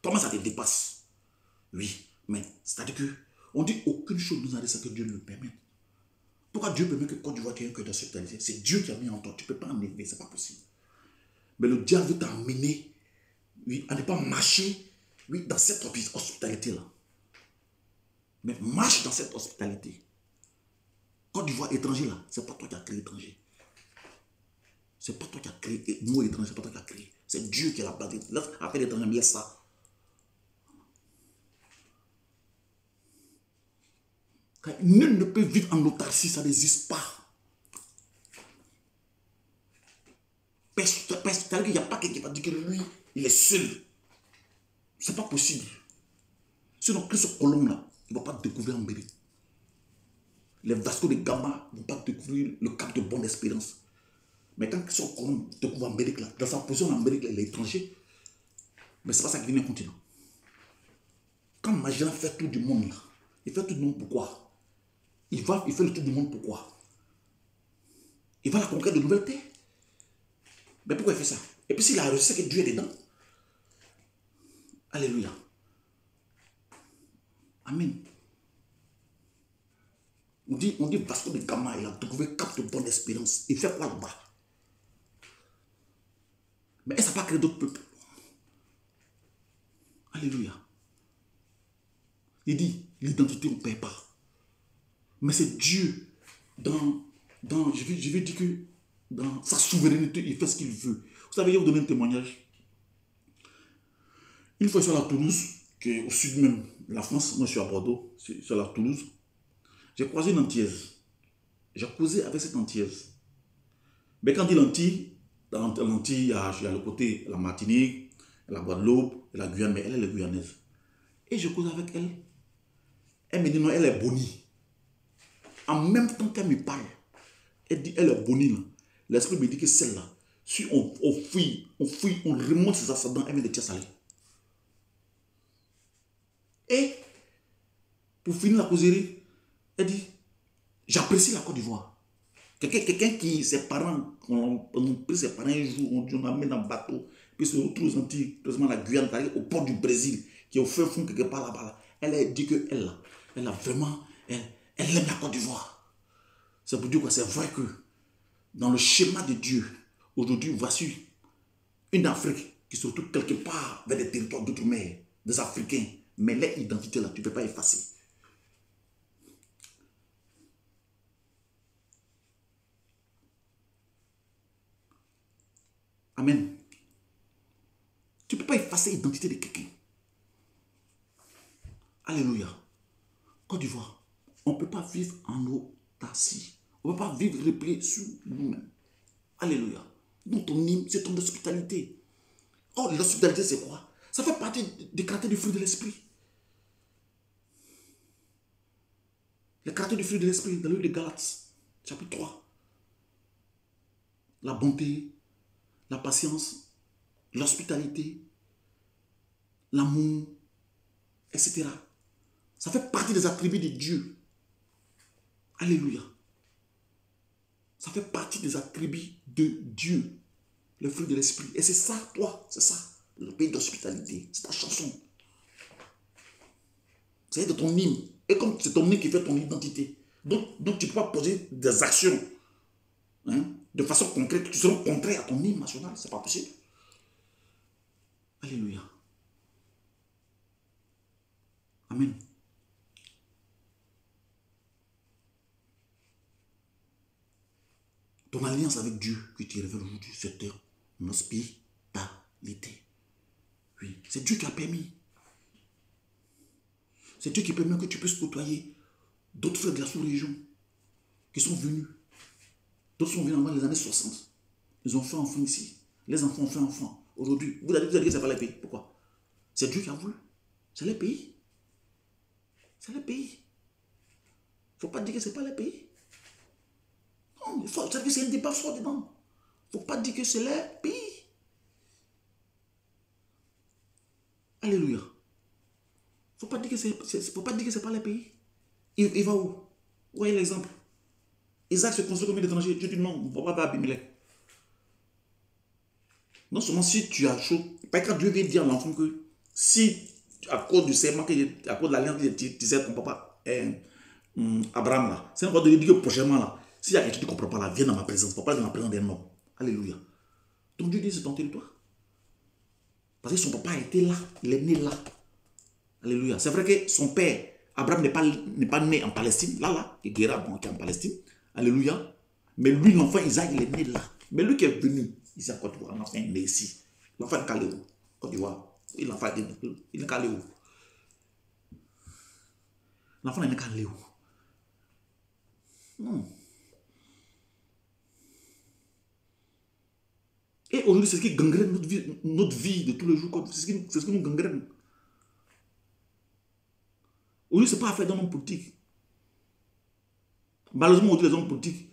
Toi-même, ça te dépasse. Oui, mais c'est-à-dire que on dit aucune chose nous arrive sans que Dieu ne le permette. Pourquoi Dieu permet que Côte d'Ivoire ait un cœur d'hospitalité? C'est Dieu qui a mis en toi. Tu ne peux pas enlever, ce n'est pas possible. Mais le diable veut t'amener, oui, à ne pas marcher, oui, dans cette hospitalité-là. Mais marche dans cette hospitalité. Côte d'Ivoire étranger là, c'est pas toi qui as créé étranger. C'est pas toi qui as créé le mot étranger, c'est pas toi qui as créé. C'est Dieu qui a la base. Après l'étranger, il y a ça. Car nul ne peut vivre en autarcie, ça n'existe pas. C'est-à-dire qu'il n'y a pas quelqu'un qui va dire que lui, il est seul. C'est pas possible. Sinon, Christophe Colomb là, il ne va pas découvrir Amérique. Les Vasco de Gama ne vont pas découvrir le cap de Bonne Espérance. Mais quand Christophe Colomb découvre Amérique là, dans sa position en Amérique, il est étranger. Mais c'est pas ça qui vient un continent. Quand Magellan fait tout du monde là, il fait tout du monde pourquoi? Il fait le tour du monde pourquoi? Il va à la conquête de nouvelles terres. Mais pourquoi il fait ça? Et puis s'il a réussi, c'est que Dieu est dedans. Alléluia. Amen. On dit Vasco de Gama, il a trouvé cap de Bonne Espérance. Il fait quoi là-bas? Mais est-ce qu'il n'a pas créé d'autres peuples? Alléluia. Il dit, l'identité, on ne paye pas. Mais c'est Dieu, je vais dire que dans sa souveraineté, il fait ce qu'il veut. Vous savez, je vais vous donner un témoignage. Une fois sur la Toulouse, qui est au sud même de la France, moi je suis à Bordeaux, sur la Toulouse, j'ai croisé une Antillaise. J'ai causé avec cette Antillaise. Mais quand on dit l'Antille, dans l'Antille, il y a le côté la Martinique, la Guadeloupe, la Guyane, mais elle est guyanaise. Et je cause avec elle. Elle me dit non, elle est bonie. En même temps qu'elle me parle, elle dit elle est bonie là. L'esprit me dit que celle-là, si on fouille, on remonte ses ascendants, elle vient de Tiasalé. Et pour finir la causerie, elle dit j'apprécie la Côte d'Ivoire. Quelqu'un qui, ses parents, on pris ses parents un jour, on amène un bateau, puis se retrouve aux Antilles, précisément la Guyane, au port du Brésil, qui est au fin fond quelque part là-bas. Elle a dit qu'elle a vraiment, elle aime la Côte d'Ivoire. C'est pour dire que c'est vrai que dans le schéma de Dieu, aujourd'hui, voici une Afrique qui se retrouve quelque part vers des territoires d'outre-mer, des Africains. Mais leur identité là, tu ne peux pas effacer. Amen. Tu ne peux pas effacer l'identité de quelqu'un. Alléluia. Côte d'Ivoire, on ne peut pas vivre en autarcie. On ne peut pas vivre replié sur nous-mêmes. Alléluia. Donc ton hymne, c'est ton hospitalité. Oh, l'hospitalité, c'est quoi? Ça fait partie des caractères du fruit de l'esprit. Les caractères du fruit de l'esprit dans le livre de Galates, chapitre 3. La bonté, la patience, l'hospitalité, l'amour, etc. Ça fait partie des attributs de Dieu. Alléluia. Ça fait partie des attributs de Dieu. Le fruit de l'esprit. Et c'est ça, toi, c'est ça. Le pays d'hospitalité. C'est ta chanson. C'est de ton hymne. Et comme c'est ton hymne qui fait ton identité. Donc tu ne peux pas poser des actions de façon concrète qui seront contraires à ton hymne national. Ce n'est pas possible. Alléluia. Amen. Ton alliance avec Dieu que tu révèles aujourd'hui, c'est ton hospitalité. Oui, c'est Dieu qui a permis. C'est Dieu qui permet que tu puisses côtoyer d'autres frères de la sous-région qui sont venus. D'autres sont venus avant les années 60. Ils ont fait enfant ici. Les enfants ont fait enfant. Aujourd'hui, vous allez dire que ce n'est pas les pays. Pourquoi? C'est Dieu qui a voulu. C'est les pays. C'est les pays. Il ne faut pas dire que ce n'est pas les pays. Non, il faut dire que c'est un débat fort dedans. Il ne faut pas dire que c'est les pays. Alléluia. Il ne faut pas dire que c'est pas les pays. Il va où? Vous voyez l'exemple. Isaac se construit comme un étranger. Dieu dit non, on ne va pas Abimelech. Non seulement si tu as chaud, pas quand Dieu vient dire à l'enfant que si, à cause du serment, à cause de l'alliance que tu sais ton papa, Abraham là, c'est encore de lui dire que prochainement là, s'il y a quelque chose que tu ne comprends pas là, viens dans ma présence, pas dans la présence d'un homme. Alléluia. Donc Dieu dit c'est ton territoire. Parce que son papa était là, il est né là. Alléluia. C'est vrai que son père, Abraham n'est pas né en Palestine, là, qui est en Palestine. Alléluia. Mais lui, l'enfant Isaac, il est né là. Mais lui qui est venu ici à Côte d'Ivoire, l'enfant est né ici. L'enfant est calé où? Côte d'Ivoire. Il est calé où? L'enfant n'est calé où? Non. Et aujourd'hui, c'est ce qui gangrène notre vie de tous les jours. C'est ce qui nous gangrène. Aujourd'hui, ce n'est pas affaire d'un homme politique. Malheureusement, aujourd'hui, les hommes politiques,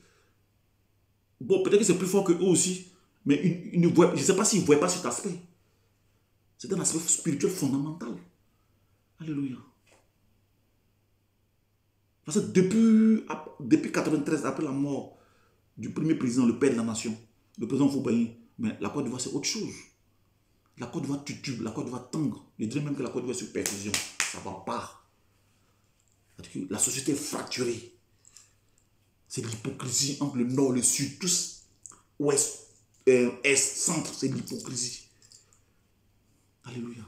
bon, peut-être que c'est plus fort qu'eux aussi, mais ils ne voient, je ne sais pas s'ils ne voient pas cet aspect. C'est un aspect spirituel fondamental. Alléluia. Parce que depuis 1993, après la mort du premier président, le père de la nation, le président Foubaï, mais la Côte d'Ivoire, c'est autre chose. La Côte d'Ivoire tutube, la Côte d'Ivoire tangue. Je dirais même que la Côte d'Ivoire est sur perfusion. Ça ne va pas. La société est fracturée. C'est l'hypocrisie entre le nord et le sud, tous, ouest, est, centre, c'est l'hypocrisie. Alléluia.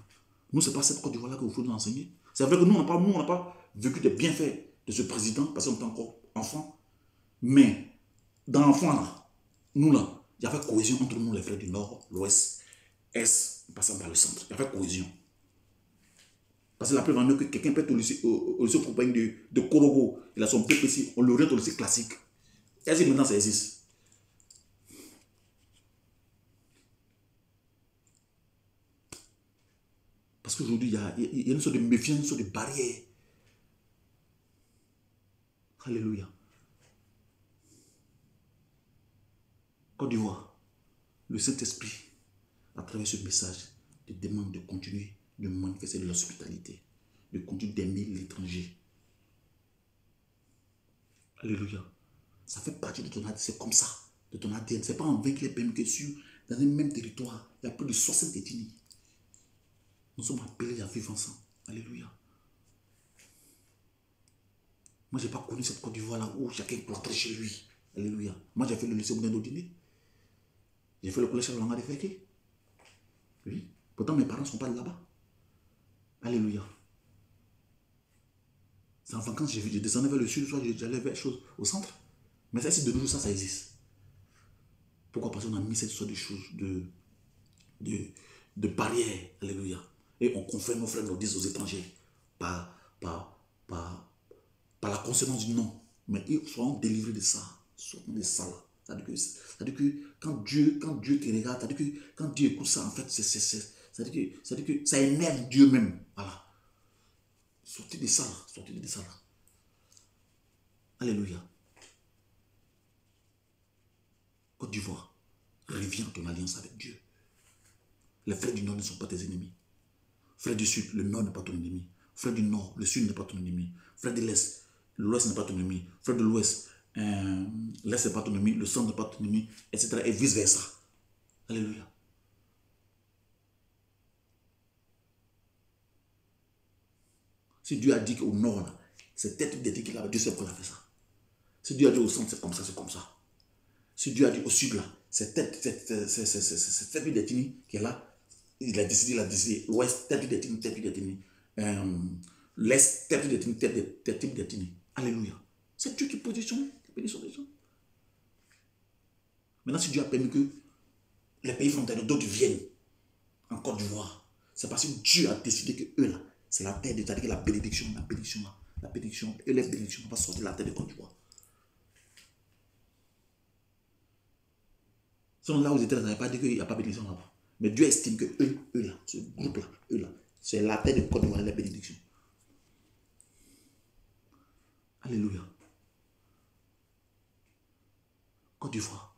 Nous, ce n'est pas cette Côte d'Ivoire-là qu'il faut nous enseigner. C'est vrai que nous, on n'a pas vécu des bienfaits de ce président parce qu'on était encore enfant. Mais dans l'enfant, là, nous, là, il y avait cohésion entre nous, les frères du Nord, l'Ouest, Est, passant par le centre. Il y avait cohésion. Parce que la preuve en est que quelqu'un peut être au lycée compagnie de Korogo, il a son PPC, on l'oriente au lycée classique. Est-ce que maintenant ça existe? Parce qu'aujourd'hui, il y a une sorte de méfiance, une sorte de barrière. Alléluia. Côte d'Ivoire, le Saint-Esprit, à travers ce message, te demande de continuer de manifester de l'hospitalité, de continuer d'aimer l'étranger. Alléluia. Ça fait partie de ton ADN, c'est comme ça, de ton ADN. Ce n'est pas en vain qu'il est permis que dans un même territoire, il y a plus de 60 ethnies. Nous sommes appelés à vivre ensemble. Alléluia. Moi, je n'ai pas connu cette Côte d'Ivoire là où chacun est rentré chez lui. Alléluia. Moi, j'ai fait le lycée Boudin d'Odiné. J'ai fait le collège Charles de Ferté. Oui. Pourtant, mes parents ne sont pas là-bas. Alléluia. C'est en vacances, je descendais vers le sud, soit j'allais vers chose au centre. Mais ça, si de nous, ça existe. Pourquoi? Parce qu'on a mis cette sorte de choses, de barrières. Alléluia. Et on confère nos frères, nos disent aux étrangers par la consonance du nom. Mais ils seront délivrés de ça. Sortons de ça là. C'est-à-dire que quand Dieu te regarde, c'est-à-dire que quand Dieu écoute ça, en fait, c'est-à-dire que ça énerve Dieu même. Voilà. Sortez de ça là. Sortez de ça là. Alléluia. Côte d'Ivoire. reviens à ton alliance avec Dieu. Les frères du Nord ne sont pas tes ennemis. Frère du Sud, le Nord n'est pas ton ennemi. Frère du Nord, le Sud n'est pas ton ennemi. Frère de l'Est, l'Ouest n'est pas ton ennemi. Frère de l'Ouest, l'Est n'est pas ton ennemi, le Centre n'est pas ton ennemi, etc. Et vice-versa. Alléluia. Si Dieu a dit qu'au Nord, c'est peut-être des qu'il a, Dieu sait pourquoi il a fait ça. Si Dieu a dit au Centre, c'est comme ça, c'est comme ça. Si Dieu a dit au Sud, là, c'est peut-être cette vie d'Etini qui est là. Il a décidé. L'Ouest, tête d'Etini. L'Est, tête d'Etini. Alléluia. C'est Dieu qui positionne les gens. Maintenant, si Dieu a permis que les pays frontaliers d'autres viennent en Côte d'Ivoire, c'est parce que Dieu a décidé que eux là, c'est la terre de, c'est-à-dire que la bénédiction et les bénédictions vont sortir de la terre de Côte d'Ivoire. Sinon là où ils étaient, ça n'avait pas dit qu'il n'y a pas de bénédiction là-bas. Mais Dieu estime que eux là, ce groupe-là, eux là, c'est la terre de Côte d'Ivoire et les bénédictions. Alléluia. Côte d'Ivoire,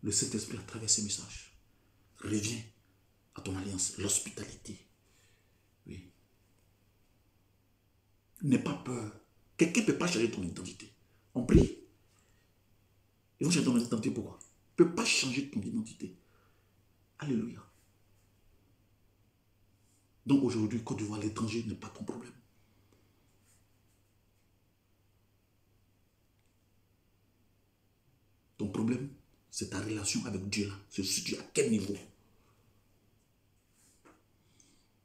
le Saint-Esprit à travers ces messages, reviens à ton alliance, l'hospitalité. Oui. N'aie pas peur. Quelqu'un ne peut pas changer ton identité. On prie. Ils vont changer ton identité, pourquoi? Ils ne peuvent pas changer ton identité. Alléluia. Donc aujourd'hui, Côte d'Ivoire, l'étranger n'est pas ton problème. Ton problème, c'est ta relation avec Dieu là. Se situe à quel niveau?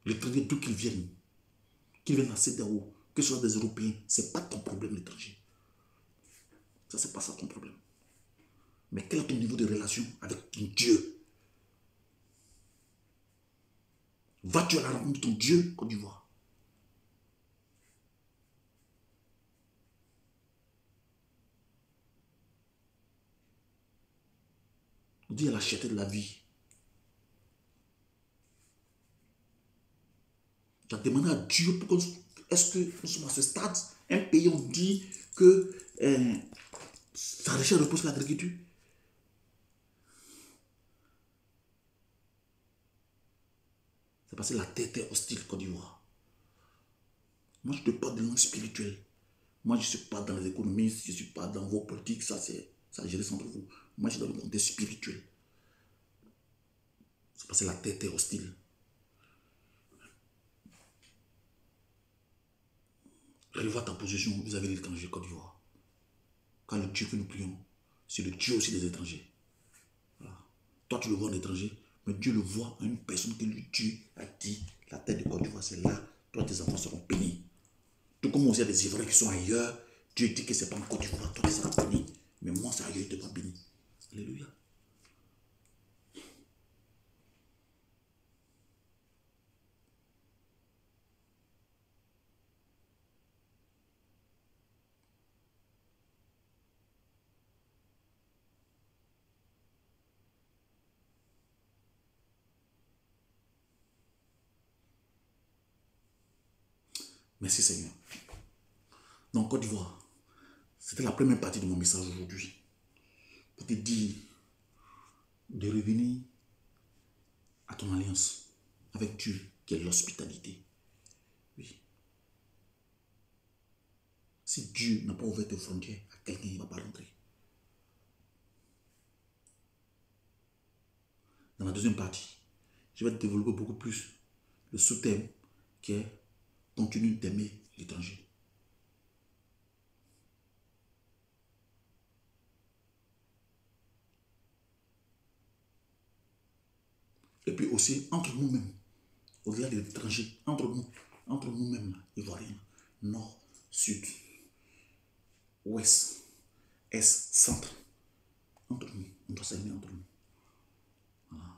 L'étranger, d'où qu'ils viennent à CEDEAO, que ce soit des Européens, ce n'est pas ton problème, l'étranger. Ça, c'est pas ça ton problème. Mais quel est ton niveau de relation avec Dieu? Vas-tu à la rencontre de ton Dieu, Côte d'Ivoire? Dieu a la cherté de la vie. Tu as demandé à Dieu pourquoi est-ce que nous sommes à ce stade? Un pays, on dit que sa richesse repose sur l'agriculture. C'est parce que la tête est hostile, Côte d'Ivoire. Moi, je ne te parle de langue spirituelle. Moi, je ne suis pas dans les économistes, je ne suis pas dans vos politiques, ça gère entre vous. Moi, je suis dans le contexte spirituel. C'est parce que la tête est hostile. Revois ta position vis-à-vis de l'étranger, Côte d'Ivoire. Car le Dieu que nous prions, c'est le Dieu aussi des étrangers. Voilà. Toi, tu le vois en étranger, mais Dieu le voit en une personne que lui, Dieu a dit, la tête de Côte d'Ivoire, c'est là, toi, tes enfants seront bénis. Tout comme aussi il y a des Ivoiriens qui sont ailleurs, Dieu dit que ce n'est pas en Côte d'Ivoire, toi, tu seras béni. Mais moi, c'est ailleurs, il te va béni. Alléluia. Merci Seigneur. Donc Côte d'Ivoire, c'était la première partie de mon message aujourd'hui. Pour te dire de revenir à ton alliance avec Dieu, qui est l'hospitalité. Oui. Si Dieu n'a pas ouvert tes frontières à quelqu'un, il ne va pas rentrer. Dans la deuxième partie, je vais développer beaucoup plus le sous-thème qui est continue d'aimer l'étranger. Et puis aussi, entre nous-mêmes, au-delà de l'étranger, entre nous-mêmes, Ivoiriens, Nord, Sud, Ouest, Est, Centre, entre nous, on doit s'aimer entre nous. Voilà.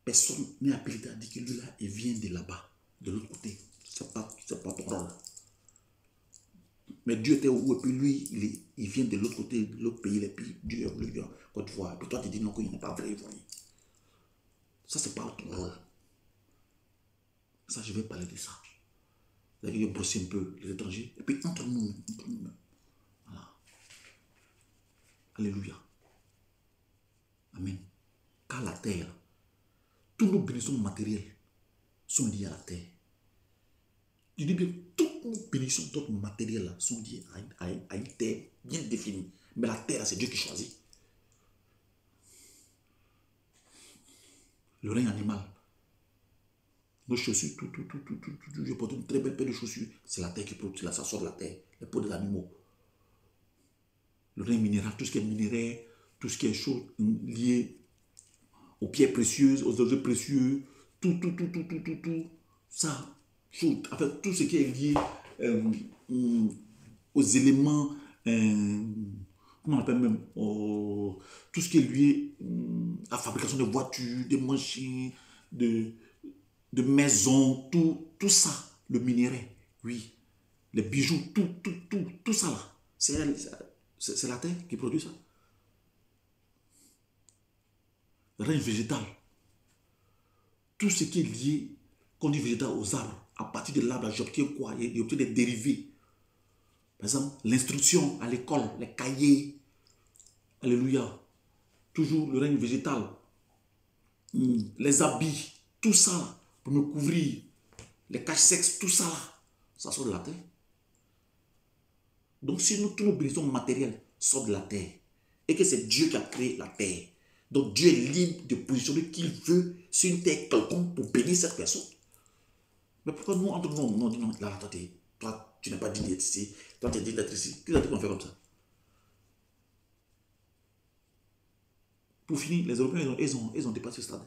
Personne n'est habilité à dire que lui là, il vient de là-bas, de l'autre côté. C'est pas ton rôle. Mais Dieu était où? Et puis lui, il vient de l'autre côté, de l'autre pays, les pays, Dieu est venu Côte d'Ivoire. Et puis toi, tu dis non, qu'il n'est pas vrai Ivoirien. Ça, c'est pas ton rôle. Ça, je vais parler de ça. Vous allez brosser un peu les étrangers. Et puis entre nous-mêmes. Voilà. Alléluia. Amen. Car la terre, tous nos bénédictions matérielles sont liées à la terre. Je dis bien, toutes nos bénédictions d'autres matérielles là, sont liées à une terre bien définie. Mais la terre, c'est Dieu qui choisit. Le règne animal, nos chaussures, tout, je porte une très belle paire de chaussures. C'est la terre qui produit, ça sort de la terre, les peaux des animaux. Le règne minéral, tout ce qui est minéraire, tout ce qui est chose lié aux pierres précieuses, aux objets précieux, tout, ça, en fait, tout ce qui est lié aux éléments, comment on appelle même, tout ce qui est lié à la fabrication de voitures, de machines, de maisons, tout ça, le minerai, oui, les bijoux, tout ça là, c'est la terre qui produit ça. Le règne végétal, tout ce qui est lié, qu'on dit végétal, aux arbres, à partir de l'arbre, j'obtiens quoi? J'obtiens des dérivés. Par exemple, l'instruction à l'école, les cahiers, alléluia, toujours le règne végétal, les habits, tout ça, pour me couvrir, les caches-sexes, tout ça, ça sort de la terre. Donc, si tous nos bénédictions matérielles sortent de la terre, et que c'est Dieu qui a créé la terre, donc Dieu est libre de positionner qui veut sur une terre quelconque pour bénir cette personne. Mais pourquoi nous, entre nous, on dit non, là, toi, tu n'es pas digne d'être ici, toi, tu es digne d'être ici. Qui a dit qu'on fait comme ça? Pour finir, les Européens, ils ont dépassé ce stade.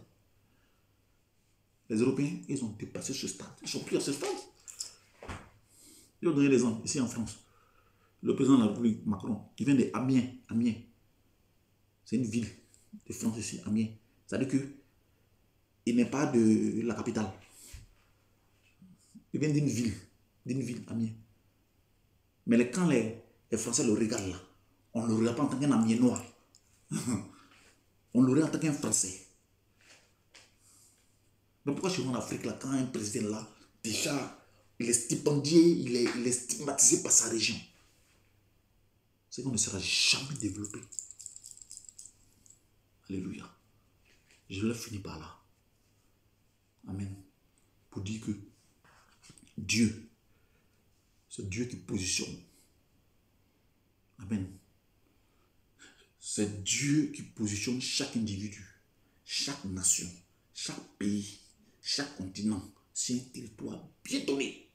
Les Européens, ils ont dépassé ce stade. Ils sont plus à ce stade. Ils ont donné des exemples ici en France. Le président de la République, Macron, il vient d'Amiens. Amiens. C'est une ville de France ici, Amiens. C'est-à-dire qu'il n'est pas de la capitale. Il vient d'une ville, Amiens. Mais quand les Français le regardent là, on ne le regarde pas en tant qu'un Amiens noir. On le regarde en tant qu'un Français. Mais pourquoi chez nous en Afrique, là, quand un président là, déjà, il est stipendié, il est stigmatisé par sa région. C'est qu'on ne sera jamais développé. Alléluia. Je l'ai fini par là. Amen. Pour dire que Dieu, c'est Dieu qui positionne. Amen. C'est Dieu qui positionne chaque individu, chaque nation, chaque pays, chaque continent sur un territoire bien donné.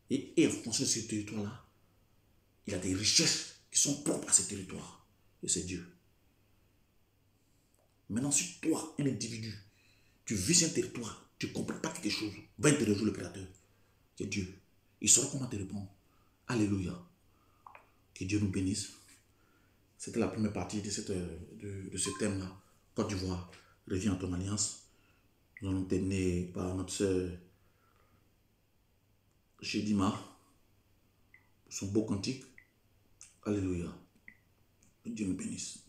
Et en fonction de ce territoire-là, il a des richesses qui sont propres à ce territoire. Et c'est Dieu. Maintenant, si toi, un individu, tu vis sur un territoire, tu ne comprends pas quelque chose, va interroger le Créateur, c'est Dieu. Il saura comment te répondre. Alléluia. Que Dieu nous bénisse. C'était la première partie de ce thème-là. Côte d'Ivoire, reviens à ton alliance. Nous allons terminer par notre sœur Chedima, pour son beau cantique. Alléluia. Que Dieu nous bénisse.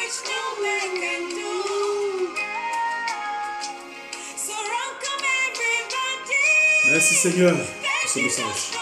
which no man can do. So run, come everybody. Merci Seigneur pour ce message.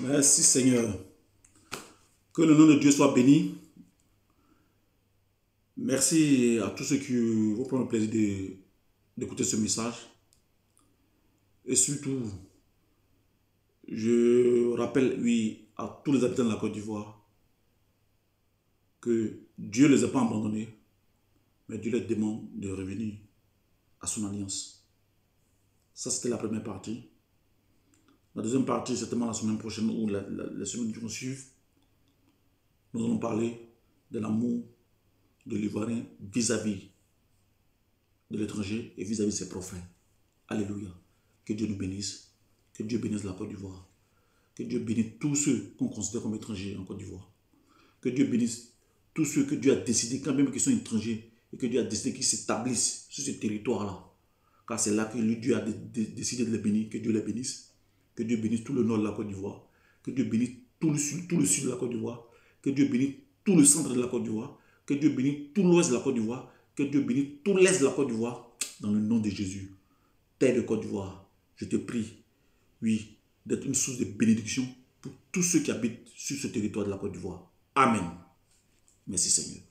Merci Seigneur. Que le nom de Dieu soit béni. Merci à tous ceux qui vont prendre le plaisir d'écouter ce message. Et surtout, je rappelle, oui, à tous les habitants de la Côte d'Ivoire que Dieu ne les a pas abandonnés, mais Dieu leur demande de revenir à son alliance. Ça, c'était la première partie. La deuxième partie, certainement la semaine prochaine ou la semaine qui vont suivre, nous allons parler de l'amour de l'Ivoirien vis-à-vis de l'étranger et vis-à-vis de ses prophètes. Alléluia. Que Dieu nous bénisse. Que Dieu bénisse la Côte d'Ivoire. Que Dieu bénisse tous ceux qu'on considère comme étrangers en Côte d'Ivoire. Que Dieu bénisse tous ceux que Dieu a décidé, quand même qu'ils sont étrangers, et que Dieu a décidé qu'ils s'établissent sur ce territoire-là. Car c'est là que Dieu a décidé de les bénir. Que Dieu les bénisse. Que Dieu bénisse tout le nord de la Côte d'Ivoire. Que Dieu bénisse tout le sud de la Côte d'Ivoire. Que Dieu bénisse tout le centre de la Côte d'Ivoire. Que Dieu bénisse tout l'ouest de la Côte d'Ivoire. Que Dieu bénisse tout l'est de la Côte d'Ivoire. Dans le nom de Jésus. Terre de Côte d'Ivoire, je te prie, oui, d'être une source de bénédiction pour tous ceux qui habitent sur ce territoire de la Côte d'Ivoire. Amen. Merci Seigneur.